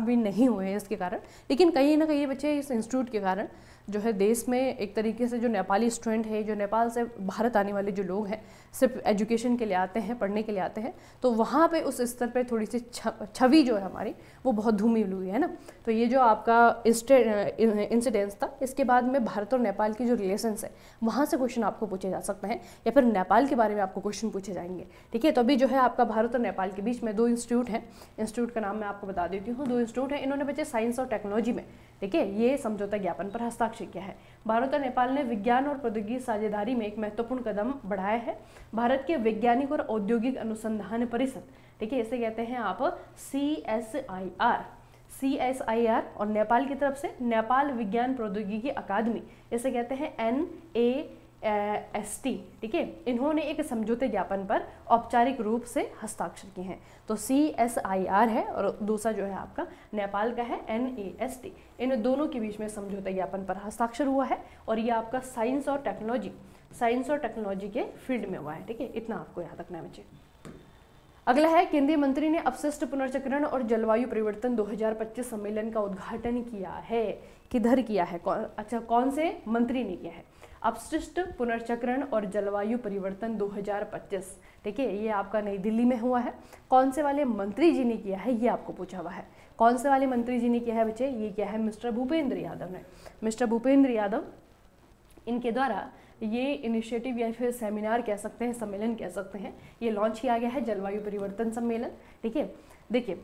भी नहीं हुए हैं इसके कारण, लेकिन कहीं ना कहीं बच्चे इस इंस्टीट्यूट के कारण जो है देश में एक तरीके से जो नेपाली स्टूडेंट है, जो नेपाल से भारत आने वाले जो लोग हैं, सिर्फ एजुकेशन के लिए आते हैं, पढ़ने के लिए आते हैं, तो वहाँ पे उस स्तर पे थोड़ी सी छवि जो है हमारी वो बहुत धूमिल हुई है ना। तो ये जो आपका इंसिडेंस था, इसके बाद में भारत और नेपाल की जो रिलेशंस है वहाँ से क्वेश्चन आपको पूछे जा सकते हैं, या फिर नेपाल के बारे में आपको क्वेश्चन पूछे जाएंगे, ठीक है। तो अभी जो है आपका भारत और नेपाल के बीच में 2 इंस्टीट्यूट हैं। इंस्टीट्यूट का नाम मैं आपको बता देती हूँ। 2 इंस्टीट्यूट हैं, इन्होंने बच्चे साइंस और टेक्नोलॉजी में, ठीक है, ये समझौता ज्ञापन पर हस्ताक्षर किया है। भारत और नेपाल ने विज्ञान और प्रौद्योगिकी साझेदारी में एक महत्वपूर्ण कदम बढ़ाया है। भारत के वैज्ञानिक और औद्योगिक अनुसंधान परिषद, ठीक है, इसे कहते हैं आप CSIR, और नेपाल की तरफ से नेपाल विज्ञान प्रौद्योगिकी अकादमी, इसे कहते हैं NAST, ठीक है। इन्होंने एक समझौते ज्ञापन पर औपचारिक रूप से हस्ताक्षर किए हैं। तो CSIR है और दूसरा जो है आपका नेपाल का है NAST। इन दोनों के बीच में समझौते ज्ञापन पर हस्ताक्षर हुआ है, और ये आपका साइंस और टेक्नोलॉजी के फील्ड में हुआ है, ठीक है। इतना आपको याद रखना है बच्चे। अगला है, केंद्रीय मंत्री ने अपशिष्ट पुनर्चक्रण और जलवायु परिवर्तन 2025 सम्मेलन का उद्घाटन किया है। किधर किया है? कौन से मंत्री ने किया है? अपशिष्ट पुनर्चक्रण और जलवायु परिवर्तन 2025, ठीक है, ये आपका नई दिल्ली में हुआ है। कौन से वाले मंत्री जी ने किया है, ये आपको पूछा हुआ है। कौन से वाले मंत्री जी ने किया है बच्चे? ये किया है मिस्टर भूपेंद्र यादव ने। मिस्टर भूपेंद्र यादव, इनके द्वारा ये इनिशिएटिव या फिर सेमिनार कह सकते हैं, सम्मेलन कह सकते हैं, ये लॉन्च किया गया है, जलवायु परिवर्तन सम्मेलन, ठीक है। देखिए,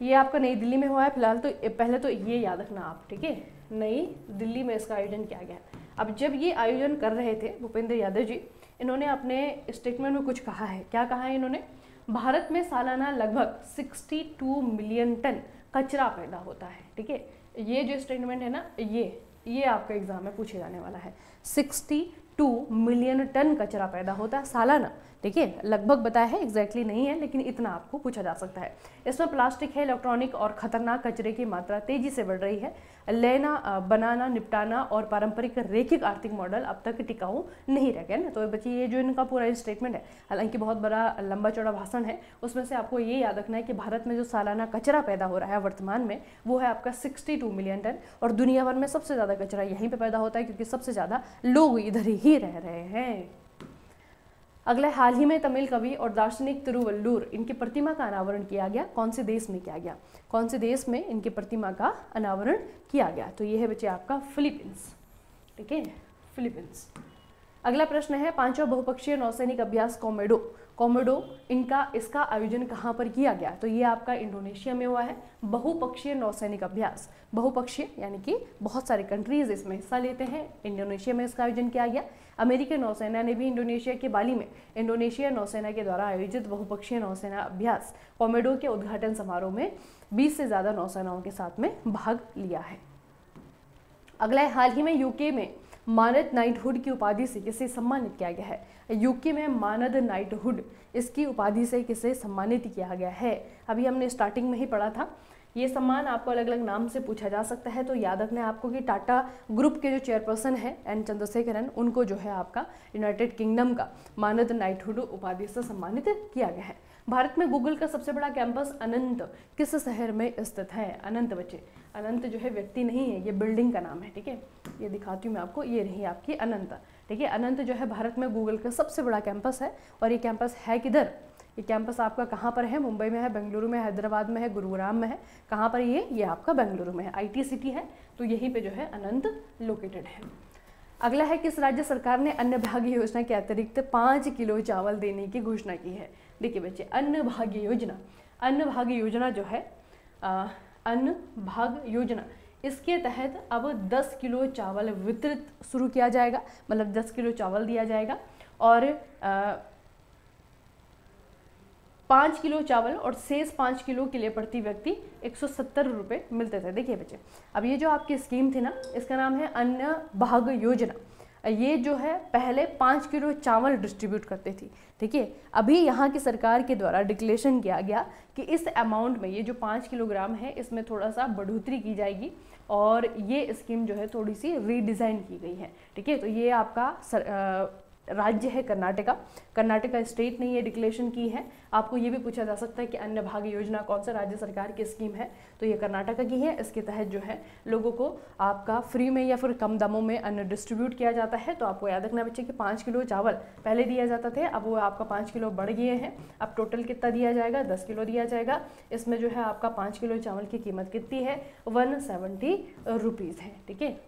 ये आपका नई दिल्ली में हुआ है फिलहाल, तो पहले तो ये याद रखना आप, ठीक है, नई दिल्ली में इसका आयोजन किया गया है। अब जब ये आयोजन कर रहे थे भूपेंद्र यादव जी, इन्होंने अपने स्टेटमेंट में कुछ कहा है। क्या कहा है इन्होंने? भारत में सालाना लगभग 62 मिलियन टन कचरा पैदा होता है, ठीक है। ये जो स्टेटमेंट है ना, ये आपका एग्जाम में पूछे जाने वाला है। 62 मिलियन टन कचरा पैदा होता है सालाना, ठीक है। लगभग बताया है, एग्जैक्टली नहीं है, लेकिन इतना आपको पूछा जा सकता है। इसमें प्लास्टिक है, इलेक्ट्रॉनिक और खतरनाक कचरे की मात्रा तेजी से बढ़ रही है। लेना, बनाना, निपटाना और पारंपरिक रैखिक आर्थिक मॉडल अब तक टिकाऊ नहीं रह गए ना। तो बच्चे, ये जो इनका पूरा स्टेटमेंट है, हालांकि बहुत बड़ा लंबा चौड़ा भाषण है, उसमें से आपको ये याद रखना है कि भारत में जो सालाना कचरा पैदा हो रहा है वर्तमान में, वो है आपका 62 मिलियन टन, और दुनिया भर में सबसे ज़्यादा कचरा यहीं पर पैदा होता है, क्योंकि सबसे ज़्यादा लोग इधर ही रह रहे हैं। अगला, हाल ही में तमिल कवि और दार्शनिक तिरुवल्लुर, इनकी प्रतिमा का अनावरण किया गया। कौन से देश में किया गया? कौन से देश में इनकी प्रतिमा का अनावरण किया गया? तो ये है बच्चे आपका फिलीपींस, ठीक है, फिलीपींस। अगला प्रश्न है, 5वां बहुपक्षीय नौसैनिक अभ्यास कोमोडो इसका आयोजन कहाँ पर किया गया? तो ये आपका इंडोनेशिया में हुआ है। बहुपक्षीय नौसैनिक अभ्यास, बहुपक्षीय यानी कि बहुत सारे कंट्रीज इसमें हिस्सा लेते हैं। इंडोनेशिया में इसका आयोजन किया गया। अमेरिकी नौसेना ने भी इंडोनेशिया के बाली में इंडोनेशिया नौसेना के द्वारा आयोजित बहुपक्षीय नौसेना अभ्यास कोमोडो के उद्घाटन समारोह में 20 से ज़्यादा नौसेनाओं के साथ में भाग लिया है। अगला, हाल ही में यूके में मानद नाइटहुड की उपाधि से किसे सम्मानित किया गया है? यूके में मानद नाइटहुड, इसकी उपाधि से किसे सम्मानित किया गया है? अभी हमने स्टार्टिंग में ही पढ़ा था। ये सम्मान आपको अलग अलग नाम से पूछा जा सकता है, तो याद रखना है आपको कि टाटा ग्रुप के जो चेयरपर्सन है एन चंद्रशेखरन, उनको जो है आपका यूनाइटेड किंगडम का मानद नाइटहुड उपाधि से सम्मानित किया गया है। भारत में गूगल का सबसे बड़ा कैंपस अनंत किस शहर में स्थित है? अनंत बच्चे, अनंत जो है व्यक्ति नहीं है, ये बिल्डिंग का नाम है, ठीक है। ये दिखाती हूँ मैं आपको, ये रही आपकी अनंत, ठीक है। अनंत जो है भारत में गूगल का सबसे बड़ा कैंपस है। और ये कैंपस है किधर? ये कैंपस आपका कहाँ पर है? मुंबई में है, बेंगलुरु में, हैदराबाद में है, गुरुग्राम में है। कहाँ पर ये आपका बेंगलुरु में है, IT सिटी है, तो यहीं पे जो है अनंत लोकेटेड है। अगला है, किस राज्य सरकार ने अन्न भाग्य योजना के अतिरिक्त 5 किलो चावल देने की घोषणा की है? देखिए बच्चे, अन्न भाग्य योजना, अन्न भाग्य योजना जो है अन्न भाग्य योजना, इसके तहत अब 10 किलो चावल वितरित शुरू किया जाएगा, मतलब 10 किलो चावल दिया जाएगा। और 5 किलो चावल और शेष 5 किलो के लिए प्रति व्यक्ति 170 रुपये मिलते थे। देखिए बच्चे, अब ये जो आपकी स्कीम थी ना, इसका नाम है अन्न भाग्य योजना। ये जो है पहले 5 किलो चावल डिस्ट्रीब्यूट करती थी, ठीक है। अभी यहाँ की सरकार के द्वारा डिक्लेरेशन किया गया कि इस अमाउंट में, ये जो 5 किलोग्राम है, इसमें थोड़ा सा बढ़ोतरी की जाएगी और ये स्कीम जो है थोड़ी सी रीडिज़ाइन की गई है, ठीक है। तो ये आपका राज्य है कर्नाटका, कर्नाटका स्टेट ने ये डिक्लेरेशन की है। आपको ये भी पूछा जा सकता है कि अन्न भाग्य योजना कौन सा राज्य सरकार की स्कीम है, तो ये कर्नाटका की है। इसके तहत जो है लोगों को आपका फ्री में या फिर कम दामों में अन्न डिस्ट्रीब्यूट किया जाता है। तो आपको याद रखना बच्चे कि 5 किलो चावल पहले दिया जाता थे, अब वो आपका 5 किलो बढ़ गए हैं। अब टोटल कितना दिया जाएगा? 10 किलो दिया जाएगा। इसमें जो है आपका 5 किलो चावल की कीमत कितनी है? 170 रुपीज़ है, ठीक है।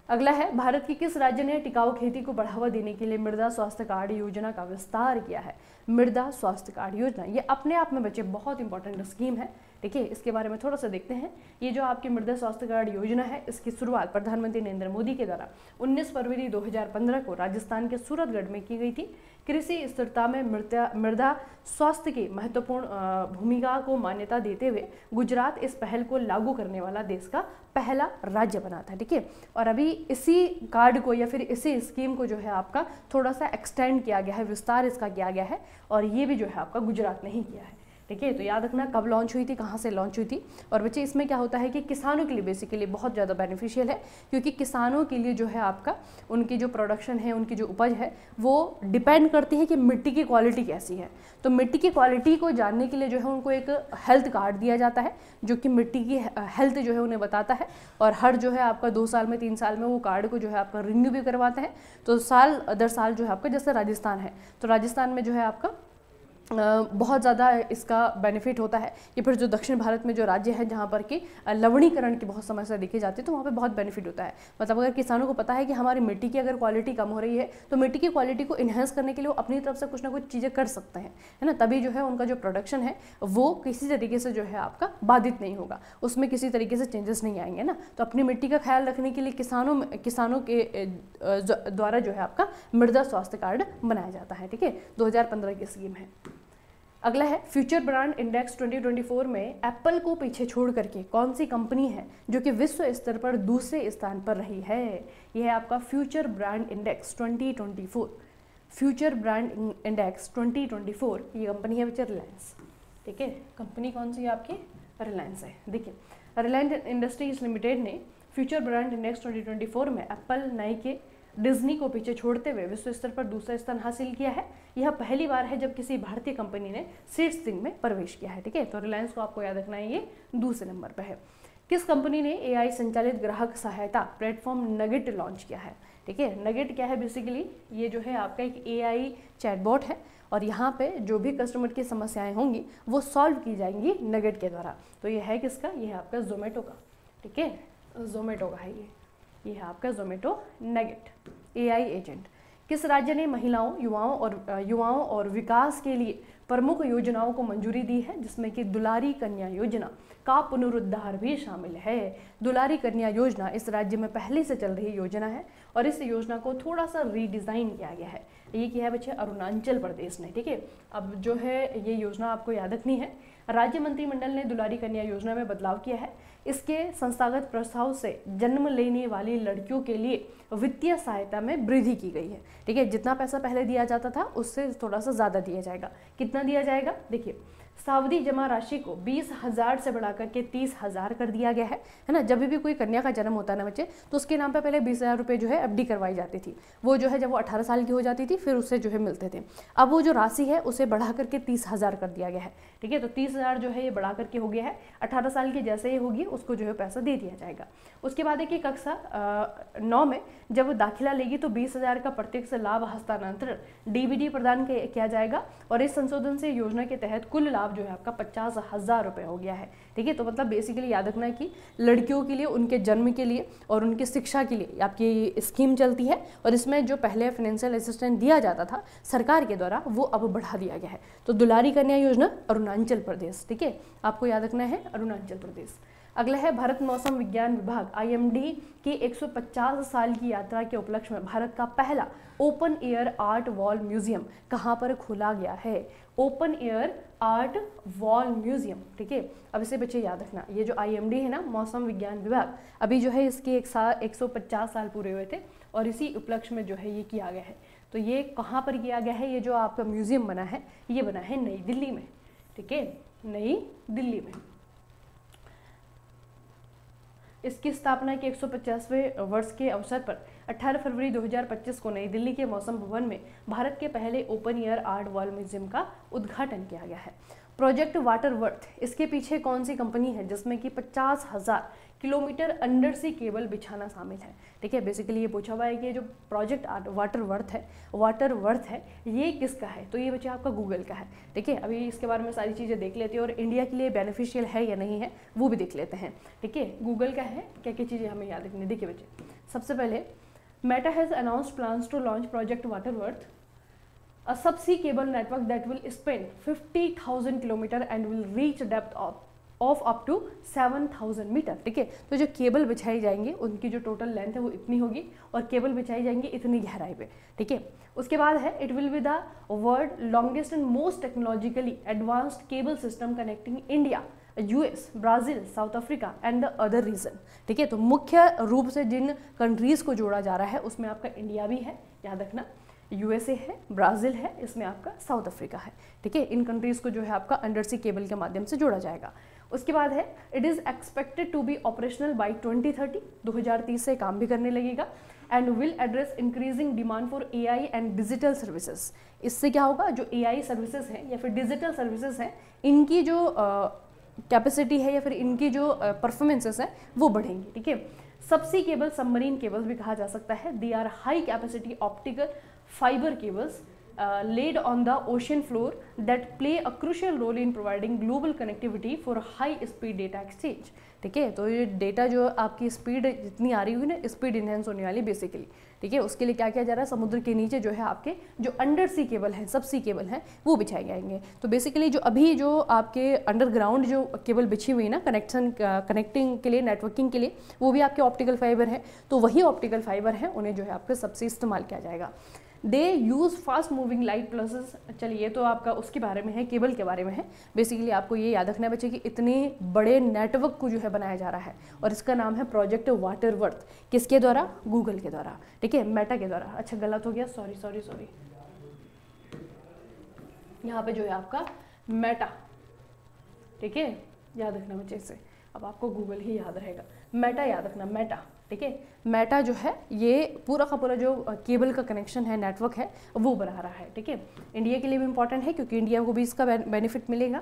अगला है, भारत की किस राज्य ने टिकाऊ खेती को बढ़ावा देने के लिए मृदा स्वास्थ्य कार्ड योजना का विस्तार किया है? मृदा स्वास्थ्य कार्ड योजना, ये अपने आप में बच्चे बहुत इंपॉर्टेंट स्कीम है, ठीक है। इसके बारे में थोड़ा सा देखते हैं। ये जो आपकी मृदा स्वास्थ्य कार्ड योजना है, इसकी शुरुआत प्रधानमंत्री नरेंद्र मोदी के द्वारा 19 फरवरी 2015 को राजस्थान के सूरतगढ़ में की गई थी। कृषि स्थिरता में मृदा स्वास्थ्य की महत्वपूर्ण भूमिका को मान्यता देते हुए गुजरात इस पहल को लागू करने वाला देश का पहला राज्य बना था, ठीक है। और अभी इसी कार्ड को या फिर इसी स्कीम को जो है आपका थोड़ा सा एक्सटेंड किया गया है, विस्तार इसका किया गया है, और ये भी जो है आपका गुजरात ने ही किया है, ठीक है। तो याद रखना कब लॉन्च हुई थी, कहाँ से लॉन्च हुई थी। और बच्चे इसमें क्या होता है कि किसानों के लिए बेसिकली बहुत ज़्यादा बेनिफिशियल है, क्योंकि किसानों के लिए जो है आपका उनकी जो प्रोडक्शन है, उनकी जो उपज है, वो डिपेंड करती है कि मिट्टी की क्वालिटी कैसी है। तो मिट्टी की क्वालिटी को जानने के लिए जो है उनको एक हेल्थ कार्ड दिया जाता है, जो कि मिट्टी की हेल्थ जो है उन्हें बताता है। और हर जो है आपका 2 साल में 3 साल में वो कार्ड को जो है आपका रिन्यू भी करवाता है। तो साल दर साल जो है आपका, जैसे राजस्थान है, तो राजस्थान में जो है आपका बहुत ज़्यादा इसका बेनिफिट होता है। या फिर जो दक्षिण भारत में जो राज्य है जहाँ पर कि लवणीकरण की बहुत समस्या देखी जाती है, तो वहाँ पे बहुत बेनिफिट होता है। मतलब अगर किसानों को पता है कि हमारी मिट्टी की अगर क्वालिटी कम हो रही है, तो मिट्टी की क्वालिटी को इन्हेंस करने के लिए वो अपनी तरफ से कुछ ना कुछ चीज़ें कर सकते हैं, है ना। तभी जो है उनका जो प्रोडक्शन है वो किसी तरीके से जो है आपका बाधित नहीं होगा, उसमें किसी तरीके से चेंजेस नहीं आएंगे ना। तो अपनी मिट्टी का ख्याल रखने के लिए किसानों के द्वारा जो है आपका मृदा स्वास्थ्य कार्ड बनाया जाता है, ठीक है। 2015 की स्कीम है। अगला है, फ्यूचर ब्रांड इंडेक्स 2024 में एप्पल को पीछे छोड़ करके कौन सी कंपनी है जो कि विश्व स्तर पर दूसरे स्थान पर रही है? यह है आपका future brand index 2024। Future brand index 2024, ये कंपनी है बच्चे रिलायंस, ठीक है। कंपनी कौन सी है आपकी? रिलायंस है। देखिए, रिलायंस इंडस्ट्रीज लिमिटेड ने फ्यूचर ब्रांड इंडेक्स 2024 में एप्पल, नाइके, डिज्नी को पीछे छोड़ते हुए विश्व स्तर पर दूसरा स्थान हासिल किया है। यह पहली बार है जब किसी भारतीय कंपनी ने शीर्ष 3 में प्रवेश किया है, ठीक है। तो रिलायंस को आपको याद रखना है, ये दूसरे नंबर पर है। किस कंपनी ने AI संचालित ग्राहक सहायता प्लेटफॉर्म नगेट लॉन्च किया है? ठीक है, नगेट क्या है? बेसिकली ये जो है आपका एक AI चैटबॉट है, और यहाँ पे जो भी कस्टमर की समस्याएं होंगी वो सॉल्व की जाएंगी नगेट के द्वारा। तो ये है किसका? ये है आपका जोमेटो का, ठीक है। जोमेटो का है ये है आपका जोमेटो नगेट AI एजेंट। किस राज्य ने महिलाओं, युवाओं और विकास के लिए प्रमुख योजनाओं को मंजूरी दी है, जिसमें कि दुलारी कन्या योजना का पुनरुद्धार भी शामिल है? दुलारी कन्या योजना इस राज्य में पहले से चल रही योजना है, और इस योजना को थोड़ा सा रीडिज़ाइन किया गया है। ये किया है बच्चे अरुणाचल प्रदेश ने, ठीक है। अब जो है ये योजना आपको याद रखनी है। राज्य मंत्रिमंडल ने दुलारी कन्या योजना में बदलाव किया है। इसके संस्थागत प्रस्ताव से जन्म लेने वाली लड़कियों के लिए वित्तीय सहायता में वृद्धि की गई है, ठीक है। जितना पैसा पहले दिया जाता था उससे थोड़ा सा ज़्यादा दिया जाएगा। कितना दिया जाएगा? देखिए, सावधि जमा राशि को 20,000 से बढ़ाकर के 30,000 कर दिया गया है ना। जब भी कोई कन्या का जन्म होता है ना बच्चे, तो उसके नाम पे पहले 20,000 रुपये जो है एफडी करवाई जाती थी। वो जो है जब वो 18 साल की हो जाती थी फिर उससे जो है मिलते थे। अब वो जो राशि है उसे बढ़ा करके 30,000 कर दिया गया है, ठीक है। तो 30,000 जो है ये बढ़ा करके हो गया है। 18 साल की जैसे ही होगी उसको जो है पैसा दे दिया जाएगा। उसके बाद देखिए कक्षा 9 में जब वो दाखिला लेगी तो 20,000 का प्रत्यक्ष लाभ हस्तांतरण डीबीडी प्रदान किया जाएगा। और इस संशोधन से योजना के तहत कुल लाभ जो है आपका 50,000 रुपये हो गया है, ठीक है। तो मतलब बेसिकली याद रखना है कि लड़कियों के लिए उनके जन्म के लिए और उनकी शिक्षा के लिए आपकी स्कीम चलती है। और इसमें जो पहले फाइनेंशियल असिस्टेंस दिया जाता था सरकार के द्वारा वो अब बढ़ा दिया गया है। तो दुलारी कन्या योजना अरुणाचल प्रदेश, ठीक है, आपको याद रखना है अरुणाचल प्रदेश। अगला है भारत मौसम विज्ञान विभाग IMD की 150 साल की यात्रा के उपलक्ष्य में भारत का पहला open air art wall museum कहाँ पर खोला गया है? Open air art wall museum, ठीक है। अब इसे बच्चे याद रखना, ये जो IMD है ना मौसम विज्ञान विभाग, अभी जो है इसके 150 साल पूरे हुए थे और इसी उपलक्ष्य में जो है ये किया गया है। तो ये कहाँ पर किया गया है? ये जो आपका म्यूजियम बना है ये बना है नई दिल्ली में, ठीक है, नई दिल्ली में। इसकी स्थापना के 150वें वर्ष के अवसर पर 18 फरवरी 2025 को नई दिल्ली के मौसम भवन में भारत के पहले open air art wall museum का उद्घाटन किया गया है। प्रोजेक्ट वाटर वर्थ, इसके पीछे कौन सी कंपनी है जिसमें कि 50,000 किलोमीटर अंडर सी केबल बिछाना शामिल है, ठीक है। बेसिकली ये पूछा हुआ है कि जो प्रोजेक्ट वाटर वर्थ है ये किसका है? तो ये बच्चे आपका गूगल का है, ठीक है। अभी इसके बारे में सारी चीज़ें देख लेते हैं और इंडिया के लिए बेनिफिशियल है या नहीं है वो भी देख लेते हैं, ठीक है। गूगल का है, क्या क्या चीज़ें हमें याद रखनी। देखिए बच्चे, सबसे पहले Meta has announced plans to launch Project Waterworth, a subsea cable network that will span 50,000 kilometre and will reach depth of up to 7,000 metre, ठीक है। तो जो केबल बिछाई जाएंगे उनकी जो टोटल लेंथ है वो इतनी होगी और केबल बिछाई जाएंगी इतनी गहराई पे, ठीक है। उसके बाद है it will be the world longest and most technologically advanced cable system connecting India, US, Brazil, South Africa and the other region, ठीक है। तो मुख्य रूप से जिन कंट्रीज को जोड़ा जा रहा है उसमें आपका इंडिया भी है, याद रखना, USA है, ब्राज़ील है, इसमें आपका साउथ अफ्रीका है, ठीक है। इन कंट्रीज को जो है आपका अंडर सी केबल के माध्यम से जोड़ा जाएगा। उसके बाद है it is expected to be operational by 2030, 2030 से काम भी करने लगेगा। And will address increasing demand for AI and digital services. इससे क्या होगा, जो AI सर्विसेज हैं या फिर डिजिटल सर्विसेज हैं इनकी जो कैपेसिटी है या फिर इनकी जो परफॉर्मेंसेस हैं वो बढ़ेंगी, ठीक है। सबसी केबल, सबमरीन केबल्स भी कहा जा सकता है। They are high capacity optical fibre cables laid on the ocean floor that play a crucial role in providing global connectivity for high speed data exchange, ठीक है। तो ये डेटा जो आपकी स्पीड जितनी आ रही हुई ना, स्पीड इनहेंस होने वाली बेसिकली, ठीक है। उसके लिए क्या किया जा रहा है, समुद्र के नीचे जो है आपके जो अंडर सी केबल है, सब सी केबल है वो बिछाए जाएंगे। तो बेसिकली जो अभी जो आपके अंडरग्राउंड जो केबल बिछी हुई है ना कनेक्टिंग के लिए, नेटवर्किंग के लिए, वो भी आपके ऑप्टिकल फाइबर है। तो वही ऑप्टिकल फाइबर है उन्हें जो है आपके सबसे इस्तेमाल किया जाएगा। They use fast moving light pulses, चलिए तो आपका उसके बारे में है, केबल के बारे में है। बेसिकली आपको ये याद रखना है बच्चे कि इतने बड़े नेटवर्क को जो है बनाया जा रहा है और इसका नाम है प्रोजेक्ट वाटर वर्थ। किसके द्वारा? गूगल के द्वारा, ठीक है, मेटा के द्वारा। अच्छा गलत हो गया, सॉरी, यहाँ पे जो है आपका मेटा, ठीक है, याद रखना बच्चे इसे। अब आपको गूगल ही याद रहेगा, मेटा याद रखना, मेटा, ठीक है। मेटा जो है ये पूरा का पूरा जो केबल का कनेक्शन है, नेटवर्क है, वो बना रहा है, ठीक है। इंडिया के लिए भी इंपॉर्टेंट है क्योंकि इंडिया को भी इसका बेनिफिट मिलेगा।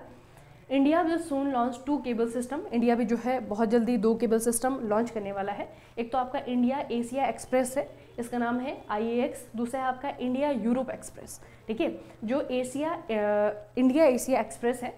India will soon launch 2 cable system, India भी जो है बहुत जल्दी 2 केबल सिस्टम लॉन्च करने वाला है। एक तो आपका इंडिया एशिया एक्सप्रेस है, इसका नाम है IAX, दूसरा है आपका इंडिया यूरोप एक्सप्रेस, ठीक है। जो इंडिया एशिया एक्सप्रेस है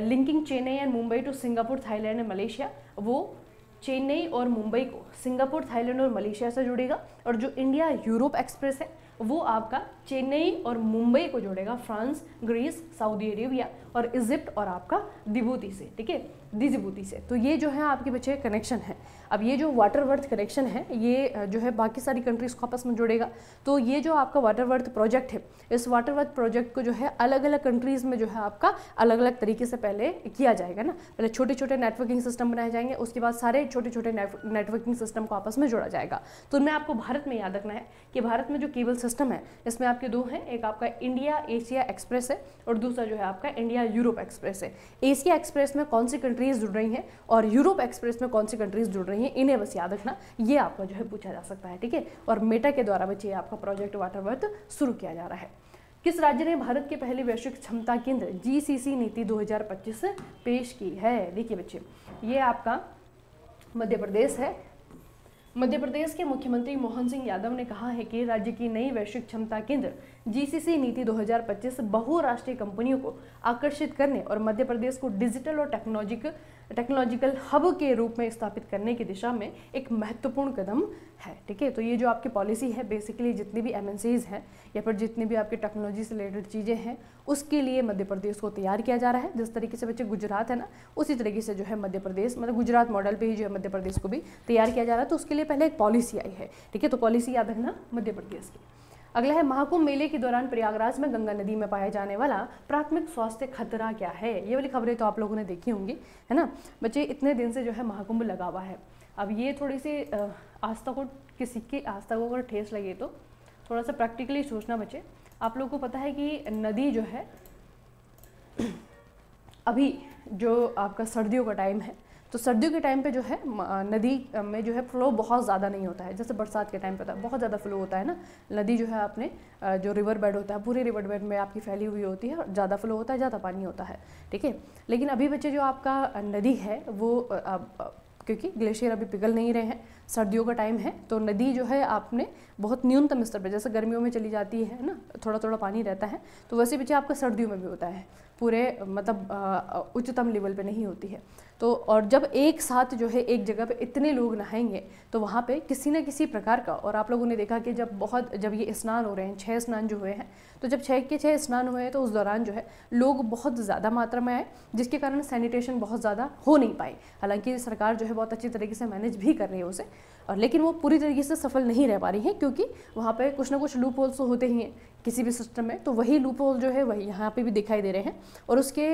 linking Chennai and Mumbai to Singapore, Thailand and Malaysia, वो चेन्नई और मुंबई को सिंगापुर, थाईलैंड और मलेशिया से जोड़ेगा। और जो इंडिया यूरोप एक्सप्रेस है वो आपका चेन्नई और मुंबई को जोड़ेगा फ्रांस, ग्रीस, सऊदी अरेबिया और इजिप्ट और आपका जिबूती से, ठीक है, जिबूती से। तो ये जो है आपके बच्चे कनेक्शन है। अब ये जो वाटर वर्थ कनेक्शन है ये जो है बाकी सारी कंट्रीज को आपस में जोड़ेगा। तो ये जो आपका वाटर वर्थ प्रोजेक्ट है, इस वाटर वर्थ प्रोजेक्ट को जो है अलग अलग कंट्रीज़ में जो है आपका अलग अलग तरीके से पहले किया जाएगा ना। पहले छोटे छोटे नेटवर्किंग सिस्टम बनाए जाएंगे, उसके बाद सारे छोटे छोटे नेटवर्किंग सिस्टम को आपस में जोड़ा जाएगा। तो उनमें आपको भारत में याद रखना है कि भारत में जो केबल सिस्टम है इसमें आपके दो हैं, एक आपका इंडिया एशिया एक्सप्रेस है और दूसरा जो है आपका इंडिया यूरोप एक्सप्रेस है। एशिया एक्सप्रेस में कौन सी कंट्रीज जुड़ रही हैं और यूरोप एक्सप्रेस में कौन सी कंट्रीज जुड़ रही हैं, इन्हें बस याद रखना, ये आपका जो है पूछा जा सकता है, ठीक है। और मेटा के द्वारा बच्चे आपका प्रोजेक्ट वाटरवर्थ शुरू किया जा रहा है। किस राज्य ने भारत के पहले वैश्विक क्षमता केंद्र GCC नीति 2025 पेश की है? देखिए बच्चे, ये आपका मध्य प्रदेश है। मध्य प्रदेश के मुख्यमंत्री मोहन सिंह यादव ने कहा है कि राज्य की नई वैश्विक क्षमता केंद्र GCC नीति 2025 बहुराष्ट्रीय कंपनियों को आकर्षित करने और मध्य प्रदेश को डिजिटल और टेक्नोलॉजिकल हब के रूप में स्थापित करने की दिशा में एक महत्वपूर्ण कदम है, ठीक है। तो ये जो आपकी पॉलिसी है बेसिकली जितनी भी MNCs हैं या फिर जितनी भी आपकी टेक्नोलॉजी से रिलेटेड चीज़ें हैं उसके लिए मध्य प्रदेश को तैयार किया जा रहा है। जिस तरीके से बच्चे गुजरात है ना, उसी तरीके से जो है मध्य प्रदेश, मतलब गुजरात मॉडल पे ही जो है मध्य प्रदेश को भी तैयार किया जा रहा है। तो उसके लिए पहले एक पॉलिसी आई है, ठीक है। तो पॉलिसी याद रखना मध्य प्रदेश की। अगला है, महाकुंभ मेले के दौरान प्रयागराज में गंगा नदी में पाया जाने वाला प्राथमिक स्वास्थ्य खतरा क्या है? ये वाली खबरें तो आप लोगों ने देखी होंगी, है ना बच्चे। इतने दिन से जो है महाकुंभ लगा हुआ है। अब ये थोड़ी सी आस्था को, किसी की आस्था को अगर ठेस लगे तो थोड़ा सा प्रैक्टिकली सोचना बच्चे। आप लोगों को पता है कि नदी जो है अभी जो आपका सर्दियों का टाइम है, तो सर्दियों के टाइम पे जो है नदी में जो है फ्लो बहुत ज़्यादा नहीं होता है। जैसे बरसात के टाइम पे था बहुत ज़्यादा फ्लो होता है ना, नदी जो है आपने जो रिवर बेड होता है पूरे रिवर बेड में आपकी फैली हुई होती है, ज़्यादा फ्लो होता है, ज़्यादा पानी होता है, ठीक है। लेकिन अभी बच्चे जो आपका नदी है वो क्योंकि ग्लेशियर अभी पिघल नहीं रहे हैं, सर्दियों का टाइम है, तो नदी जो है आपने बहुत न्यूनतम स्तर पर, जैसे गर्मियों में चली जाती है ना, थोड़ा थोड़ा पानी रहता है, तो वैसे बच्चे आपका सर्दियों में भी होता है, पूरे मतलब उच्चतम लेवल पे नहीं होती है। तो और जब एक साथ जो है एक जगह पे इतने लोग नहाएंगे तो वहाँ पे किसी न किसी प्रकार का, और आप लोगों ने देखा कि जब ये स्नान हो रहे हैं, 6 स्नान जो हुए हैं, तो जब 6 के 6 स्नान हुए हैं तो उस दौरान जो है लोग बहुत ज़्यादा मात्रा में आए, जिसके कारण सैनिटेशन बहुत ज़्यादा हो नहीं पाई। हालांकि सरकार जो है बहुत अच्छी तरीके से मैनेज भी कर रही है उसे, और लेकिन वो पूरी तरीके से सफल नहीं रह पा रही है, क्योंकि वहाँ पे कुछ ना कुछ लूप होल्स तो होते ही हैं किसी भी सिस्टम में, तो वही लूप होल जो है वही यहाँ पे भी दिखाई दे रहे हैं। और उसके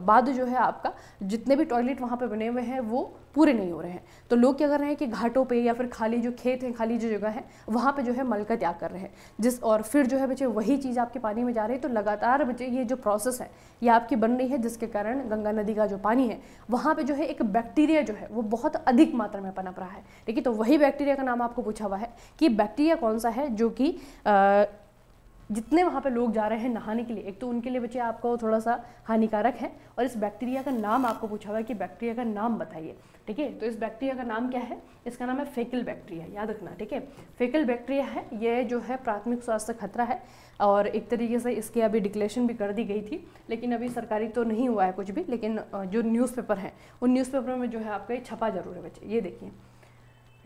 बाद जो है आपका जितने भी टॉयलेट वहाँ पे बने हुए हैं वो पूरे नहीं हो रहे हैं। तो लोग क्या कर रहे हैं कि घाटों पे या फिर खाली जो खेत हैं, खाली जो जगह है वहाँ पे जो है मल का त्याग कर रहे हैं, और फिर जो है बच्चे वही चीज़ आपके पानी में जा रही है। तो लगातार बच्चे ये जो प्रोसेस है ये आपकी बन रही है, जिसके कारण गंगा नदी का जो पानी है वहाँ पे जो है एक बैक्टीरिया जो है वो बहुत अधिक मात्रा में पनप रहा है, ठीक है। तो वही बैक्टीरिया का नाम आपको पूछा हुआ है कि बैक्टीरिया कौन सा है जो कि जितने वहाँ पे लोग जा रहे हैं नहाने के लिए, एक तो उनके लिए बच्चे आपको थोड़ा सा हानिकारक है, और इस बैक्टीरिया का नाम आपको पूछा हुआ है कि बैक्टीरिया का नाम बताइए, ठीक है। तो इस बैक्टीरिया का नाम क्या है? इसका नाम है फेकल बैक्टीरिया, याद रखना, ठीक है। फेकल बैक्टीरिया है, ये जो है प्राथमिक स्वास्थ्य खतरा है, और एक तरीके से इसकी अभी डिक्लेरेशन भी कर दी गई थी, लेकिन अभी सरकारी तो नहीं हुआ है कुछ भी, लेकिन जो न्यूज़पेपर है उन न्यूज़पेपर में जो है आपका ये छपा जरूर है बच्चे। ये देखिए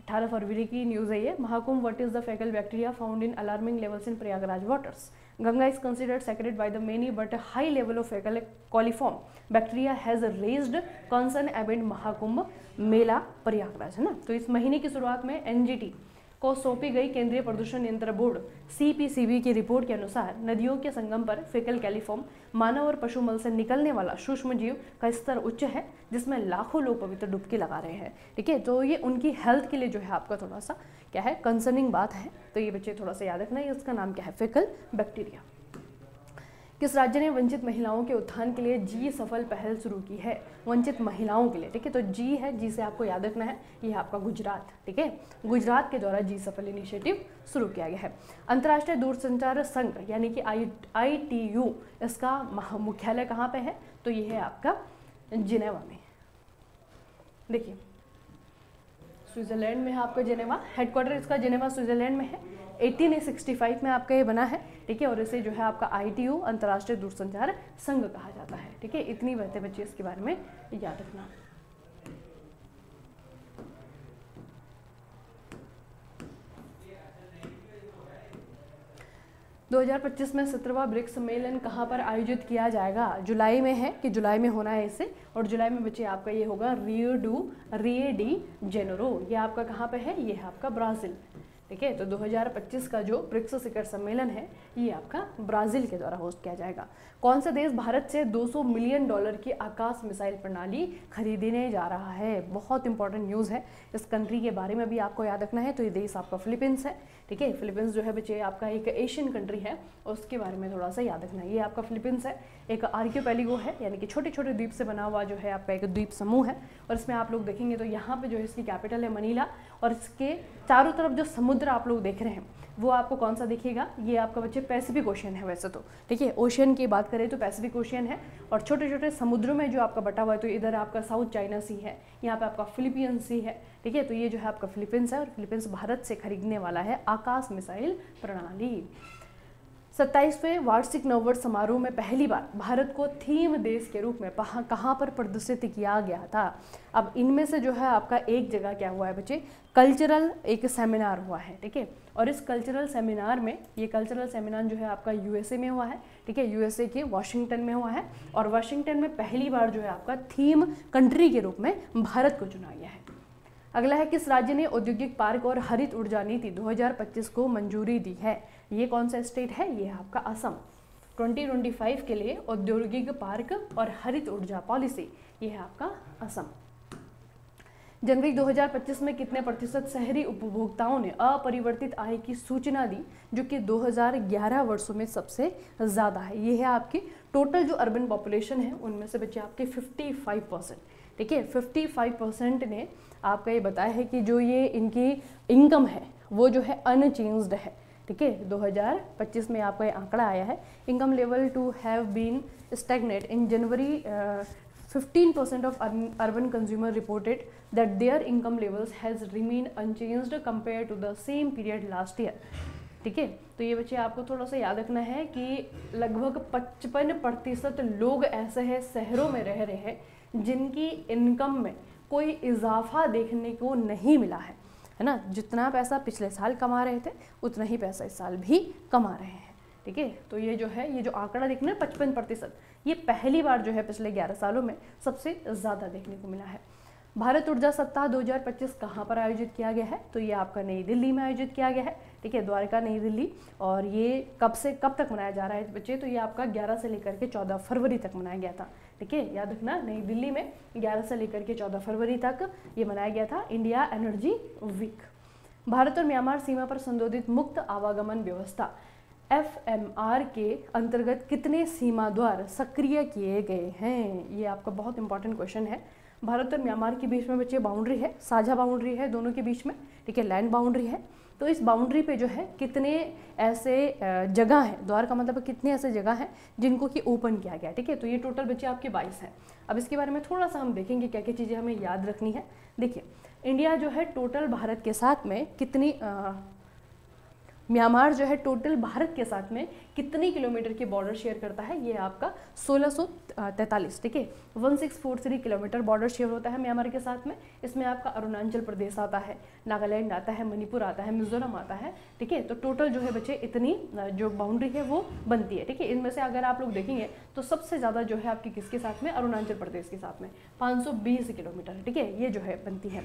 18 फरवरी की न्यूज़ है ये। Mahakumbh, what is the faecal bacteria found in alarming levels in Prayagraj waters. Ganga is considered sacred by the many, but a high level of fecal coliform bacteria has raised concern amid Mahakumbh Mela Prayagraj, है ना। तो इस महीने की शुरुआत में NGT को सौंपी गई केंद्रीय प्रदूषण नियंत्रण बोर्ड CPCB की रिपोर्ट के अनुसार नदियों के संगम पर फेकल कैलिफॉर्म मानव और पशु मल से निकलने वाला सूक्ष्म जीव का स्तर उच्च है, जिसमें लाखों लोग पवित्र डुबकी लगा रहे हैं, ठीक है। तो ये उनकी हेल्थ के लिए जो है आपका थोड़ा सा क्या है, कंसर्निंग बात है। तो ये बच्चे थोड़ा सा याद रखना है, इसका नाम क्या है, फेकल बैक्टीरिया। किस राज्य ने वंचित महिलाओं के उत्थान के लिए जी सफल पहल शुरू की है? वंचित महिलाओं के लिए, ठीक है। तो जी है, जी से आपको याद रखना है, ये आपका गुजरात, ठीक है। गुजरात के द्वारा जी सफल इनिशिएटिव शुरू किया गया है। अंतर्राष्ट्रीय दूरसंचार संघ यानी कि ITU, इसका मुख्यालय कहाँ पे है? तो ये है आपका जिनेवा में। देखिए स्विट्जरलैंड में है आपका जिनेवा, हेडक्वार्टर इसका जिनेवा स्विट्जरलैंड में है। 1865 में आपका ये बना है, ठीक है। और इसे जो है आपका ITU अंतर्राष्ट्रीय दूरसंचार संघ कहा जाता है, ठीक है। इतनी बातें बच्चे इसके बारे में याद रखना। दो 2025 में 17वां ब्रिक्स सम्मेलन कहाँ पर आयोजित किया जाएगा? जुलाई में है, कि जुलाई में होना है इसे, और जुलाई में बच्चे आपका ये होगा रियो डी जेनेरो। ये आपका कहाँ पे है? ये है आपका ब्राज़ील, ठीक है। तो 2025 का जो ब्रिक्स शिखर सम्मेलन है ये आपका ब्राज़ील के द्वारा होस्ट किया जाएगा। कौन सा देश भारत से $200 मिलियन की आकाश मिसाइल प्रणाली खरीदने जा रहा है? बहुत इंपॉर्टेंट न्यूज़ है, इस कंट्री के बारे में भी आपको याद रखना है। तो ये देश आपका फिलीपींस है, ठीक है। फिलीपींस जो है बच्चे आपका एक एशियन कंट्री है, उसके बारे में थोड़ा सा याद रखना है। ये आपका फिलीपींस है, एक आर्कियोपेलिगो है, यानी कि छोटे छोटे द्वीप से बना हुआ जो है आपका एक द्वीप समूह है। और इसमें आप लोग देखेंगे तो यहाँ पे जो है इसकी कैपिटल है मनीला, और इसके चारों तरफ जो समुद्र आप लोग देख रहे हैं वो आपको कौन सा दिखेगा? ये आपका बच्चे पैसिफिक ओशियन है वैसे तो, ठीक है। ओशियन की बात करें तो पैसिफिक ओशियन है, और छोटे छोटे समुद्रों में जो आपका बटा हुआ है, तो इधर आपका साउथ चाइना सी है, यहाँ पे आपका फिलीपींस सी है, ठीक है। तो ये जो है आपका फिलीपींस है, और फिलीपींस भारत से खरीदने वाला है आकाश मिसाइल प्रणाली। 27वें वार्षिक नववर्ष समारोह में पहली बार भारत को थीम देश के रूप में कहाँ पर प्रदर्शित किया गया था? अब इनमें से जो है आपका एक जगह क्या हुआ है बच्चे, कल्चरल एक सेमिनार हुआ है, ठीक है। और इस कल्चरल सेमिनार में, ये कल्चरल सेमिनार जो है आपका यूएसए में हुआ है, ठीक है, यूएसए के वाशिंगटन में हुआ है। और वाशिंगटन में पहली बार जो है आपका थीम कंट्री के रूप में भारत को चुना गया है। अगला है, किस राज्य ने औद्योगिक पार्क और हरित ऊर्जा नीति 2025 को मंजूरी दी है? ये कौन सा स्टेट है? ये है आपका असम। 2025 के लिए औद्योगिक पार्क और हरित ऊर्जा पॉलिसी, ये है आपका असम। जनवरी 2025 में कितने प्रतिशत शहरी उपभोक्ताओं ने अपरिवर्तित आय की सूचना दी, जो कि 2011 वर्षों में सबसे ज़्यादा है? ये है आपकी टोटल जो अर्बन पॉपुलेशन है उनमें से बच्चे आपके 55%, ठीक है, 55% ने आपका ये बताया है कि जो ये इनकी इनकम है वो जो है अनचेंज्ड है, ठीक है। 2025 में आपका ये आंकड़ा आया है, income level to have been stagnate in January 15% of urban consumer reported that their income levels has remained unchanged compared to the same period last year, ठीक है। तो ये बच्चे आपको थोड़ा सा याद रखना है कि लगभग 55% लोग ऐसे हैं शहरों में रह रहे हैं जिनकी इनकम में कोई इजाफा देखने को नहीं मिला है ना। जितना पैसा पिछले साल कमा रहे थे उतना ही पैसा इस साल भी कमा रहे हैं, ठीक है। तो ये जो है, ये जो आंकड़ा देखना है 55%, ये पहली बार जो है पिछले 11 सालों में सबसे ज़्यादा देखने को मिला है। भारत ऊर्जा सप्ताह 2025 कहाँ पर आयोजित किया गया है? तो ये आपका नई दिल्ली में आयोजित किया गया है, ठीक है, द्वारका नई दिल्ली। और ये कब से कब तक मनाया जा रहा है बच्चे? तो ये आपका 11 से लेकर के 14 फरवरी तक मनाया गया था, ठीक है। याद रखना, नई दिल्ली में 11 से लेकर के 14 फरवरी तक ये मनाया गया था इंडिया एनर्जी वीक। भारत और म्यांमार सीमा पर संशोधित मुक्त आवागमन व्यवस्था FMR के अंतर्गत कितने सीमा द्वार सक्रिय किए गए हैं? ये आपका बहुत इंपॉर्टेंट क्वेश्चन है। भारत और म्यांमार के बीच में बच्चे बाउंड्री है, साझा बाउंड्री है दोनों के बीच में, ठीक है, लैंड बाउंड्री है। तो इस बाउंड्री पे जो है कितने ऐसे जगह हैं, द्वार का मतलब कितने ऐसे जगह हैं जिनको कि ओपन किया गया, ठीक है। तो ये टोटल बच्चे आपके 22 हैं। अब इसके बारे में थोड़ा सा हम देखेंगे क्या क्या चीज़ें हमें याद रखनी है। देखिए, इंडिया जो है टोटल भारत के साथ में कितनी म्यांमार जो है टोटल भारत के साथ में कितनी किलोमीटर की बॉर्डर शेयर करता है? ये आपका 1643, ठीक है, 1643 किलोमीटर बॉर्डर शेयर होता है म्यांमार के साथ में। इसमें आपका अरुणाचल प्रदेश आता है, नागालैंड आता है, मणिपुर आता है, मिजोरम आता है, ठीक है। तो टोटल जो है बच्चे इतनी जो बाउंड्री है वो बनती है, ठीक है। इनमें से अगर आप लोग देखेंगे तो सबसे ज़्यादा जो है आपकी किसके साथ में? अरुणाचल प्रदेश के साथ में 520 किलोमीटर, ठीक है, ये जो है बनती है।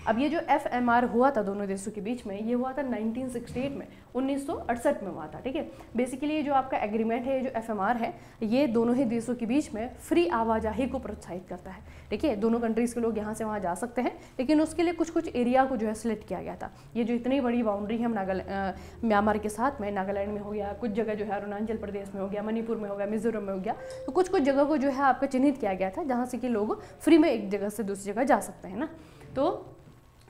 अब ये जो FMR हुआ था दोनों देशों के बीच में, ये हुआ था 1968 में, 1968 में हुआ था, ठीक है। बेसिकली ये जो आपका एग्रीमेंट है, ये जो FMR है, ये दोनों ही देशों के बीच में फ्री आवाजाही को प्रोत्साहित करता है, ठीक है। दोनों कंट्रीज़ के लोग यहाँ से वहाँ जा सकते हैं, लेकिन उसके लिए कुछ कुछ एरिया को जो है सिलेक्ट किया गया था। ये जो इतनी बड़ी बाउंड्री है म्यांमार के साथ में, नागालैंड में हो गया, कुछ जगह जो है अरुणाचल प्रदेश में हो गया, मणिपुर में हो गया, मिजोरम में हो गया, तो कुछ कुछ जगह को जो है आपका चिन्हित किया गया था जहाँ से कि लोग फ्री में एक जगह से दूसरी जगह जा सकते हैं ना। तो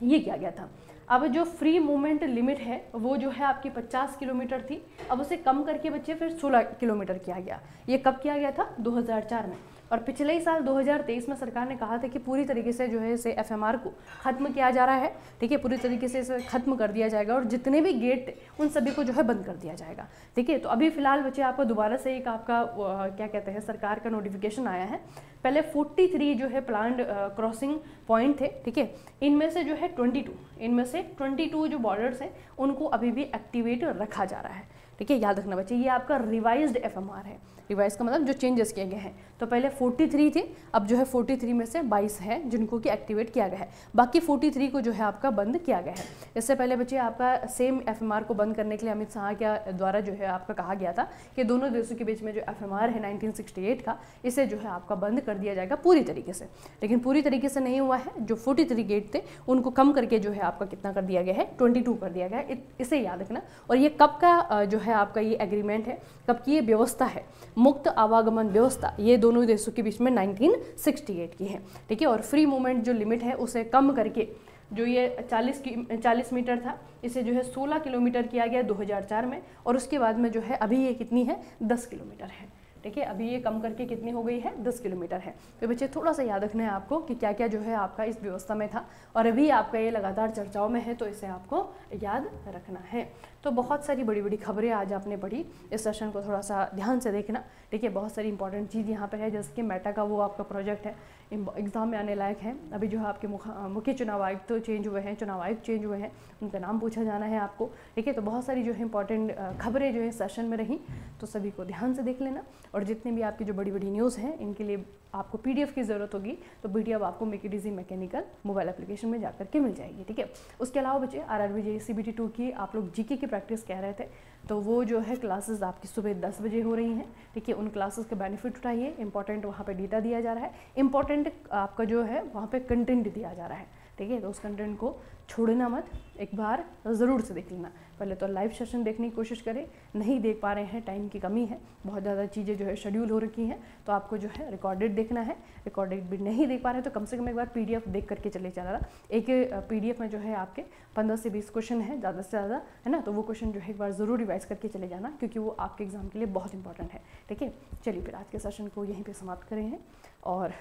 ये किया गया था। अब जो फ्री मूवमेंट लिमिट है वो जो है आपकी 50 किलोमीटर थी, अब उसे कम करके बच्चे फिर 16 किलोमीटर किया गया। ये कब किया गया था? 2004 में। और पिछले ही साल 2023 में सरकार ने कहा था कि पूरी तरीके से जो है इसे FMR को ख़त्म किया जा रहा है, ठीक है, पूरी तरीके से इसे ख़त्म कर दिया जाएगा और जितने भी गेट थे उन सभी को जो है बंद कर दिया जाएगा, ठीक है। तो अभी फिलहाल बच्चे आपको दोबारा से एक आपका क्या कहते हैं सरकार का नोटिफिकेशन आया है। पहले 43 जो है प्लान्ड क्रॉसिंग पॉइंट थे, ठीक है, इनमें से जो है 22 जो बॉर्डर्स हैं उनको अभी भी एक्टिवेट रखा जा रहा है, ठीक है, याद रखना बच्चे, ये आपका रिवाइज्ड एफएमआर है। रिवाइज का मतलब जो चेंजेस किए गए हैं। तो पहले 43 थे, अब जो है 43 में से 22 है जिनको कि एक्टिवेट किया गया है, बाकी 43 को जो है आपका बंद किया गया है। इससे पहले बच्चे आपका सेम एफएमआर को बंद करने के लिए अमित शाह के द्वारा जो है आपका कहा गया था कि दोनों देशों के बीच में जो एफएमआर है 1968 का, इसे जो है आपका बंद कर दिया जाएगा पूरी तरीके से। लेकिन पूरी तरीके से नहीं हुआ है, जो 43 गेट थे उनको कम करके जो है आपका कितना कर दिया गया है, 22 कर दिया गया है। इसे याद रखना। और ये कब का जो है आपका ये एग्रीमेंट है, कब की ये व्यवस्था है, मुक्त आवागमन व्यवस्था, ये दोनों देशों के बीच में 1968 की है। ठीक है, और फ्री मूवमेंट जो लिमिट है उसे कम करके जो ये 40 मीटर था, इसे जो है 16 किलोमीटर किया गया 2004 में, और उसके बाद में जो है अभी ये कितनी है, 10 किलोमीटर है। ठीक है, अभी ये कम करके कितनी हो गई है, 10 किलोमीटर है। तो बच्चे थोड़ा सा याद रखना है आपको कि क्या क्या जो है आपका इस व्यवस्था में था, और अभी आपका ये लगातार चर्चाओं में है, तो इसे आपको याद रखना है। तो बहुत सारी बड़ी बड़ी खबरें आज आपने पढ़ी, इस सेशन को थोड़ा सा ध्यान से देखना। ठीक है, बहुत सारी इंपॉर्टेंट चीज़ यहाँ पे है, जैसे कि मेटा का वो आपका प्रोजेक्ट है, एग्जाम में आने लायक है। अभी जो है आपके मुख्य चुनाव आयुक्त तो चेंज हुए हैं, चुनाव आयुक्त चेंज हुए हैं, उनका नाम पूछा जाना है आपको। ठीक है, तो बहुत सारी जो है इंपॉर्टेंट खबरें जो है सेशन में रही, तो सभी को ध्यान से देख लेना। और जितने भी आपकी जो बड़ी बड़ी न्यूज़ हैं, इनके लिए आपको पीडीएफ की ज़रूरत होगी, तो पीडीएफ आपको make it easy mechanical mobile application में जाकर के मिल जाएगी। ठीक है, उसके अलावा बच्चे आरआरबी जेईई सीबीटी 2 की आप लोग जीके की प्रैक्टिस कह रहे थे, तो वो जो है क्लासेस आपकी सुबह 10 बजे हो रही हैं। ठीक है, उन क्लासेस के बेनिफिट उठाइए। इंपॉर्टेंट वहाँ पे डेटा दिया जा रहा है, इंपॉर्टेंट आपका जो है वहाँ पे कंटेंट दिया जा रहा है। ठीक है, तो उस कंटेंट को छोड़ना मत, एक बार ज़रूर से देख लेना। पहले तो लाइव सेशन देखने की कोशिश करें, नहीं देख पा रहे हैं, टाइम की कमी है, बहुत ज़्यादा चीज़ें जो है शेड्यूल हो रखी हैं, तो आपको जो है रिकॉर्डेड देखना है। रिकॉर्डेड भी नहीं देख पा रहे हैं तो कम से कम एक बार पीडीएफ देख करके चले जाना। एक पीडीएफ में जो है आपके 15 से 20 क्वेश्चन है, ज़्यादा से ज़्यादा, है ना, तो वो क्वेश्चन जो है एक बार ज़रूर रिवाइज करके चले जाना, क्योंकि वो आपके एग्जाम के लिए बहुत इंपॉर्टेंट है। ठीक है, चलिए फिर आज के सेशन को यहीं पर समाप्त करें हैं, और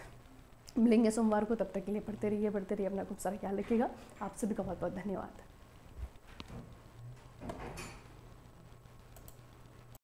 मिलेंगे सोमवार को। तब तक के लिए पढ़ते रहिए, अपना खूब सारा ख्याल रखिएगा। आप सभी का बहुत बहुत धन्यवाद।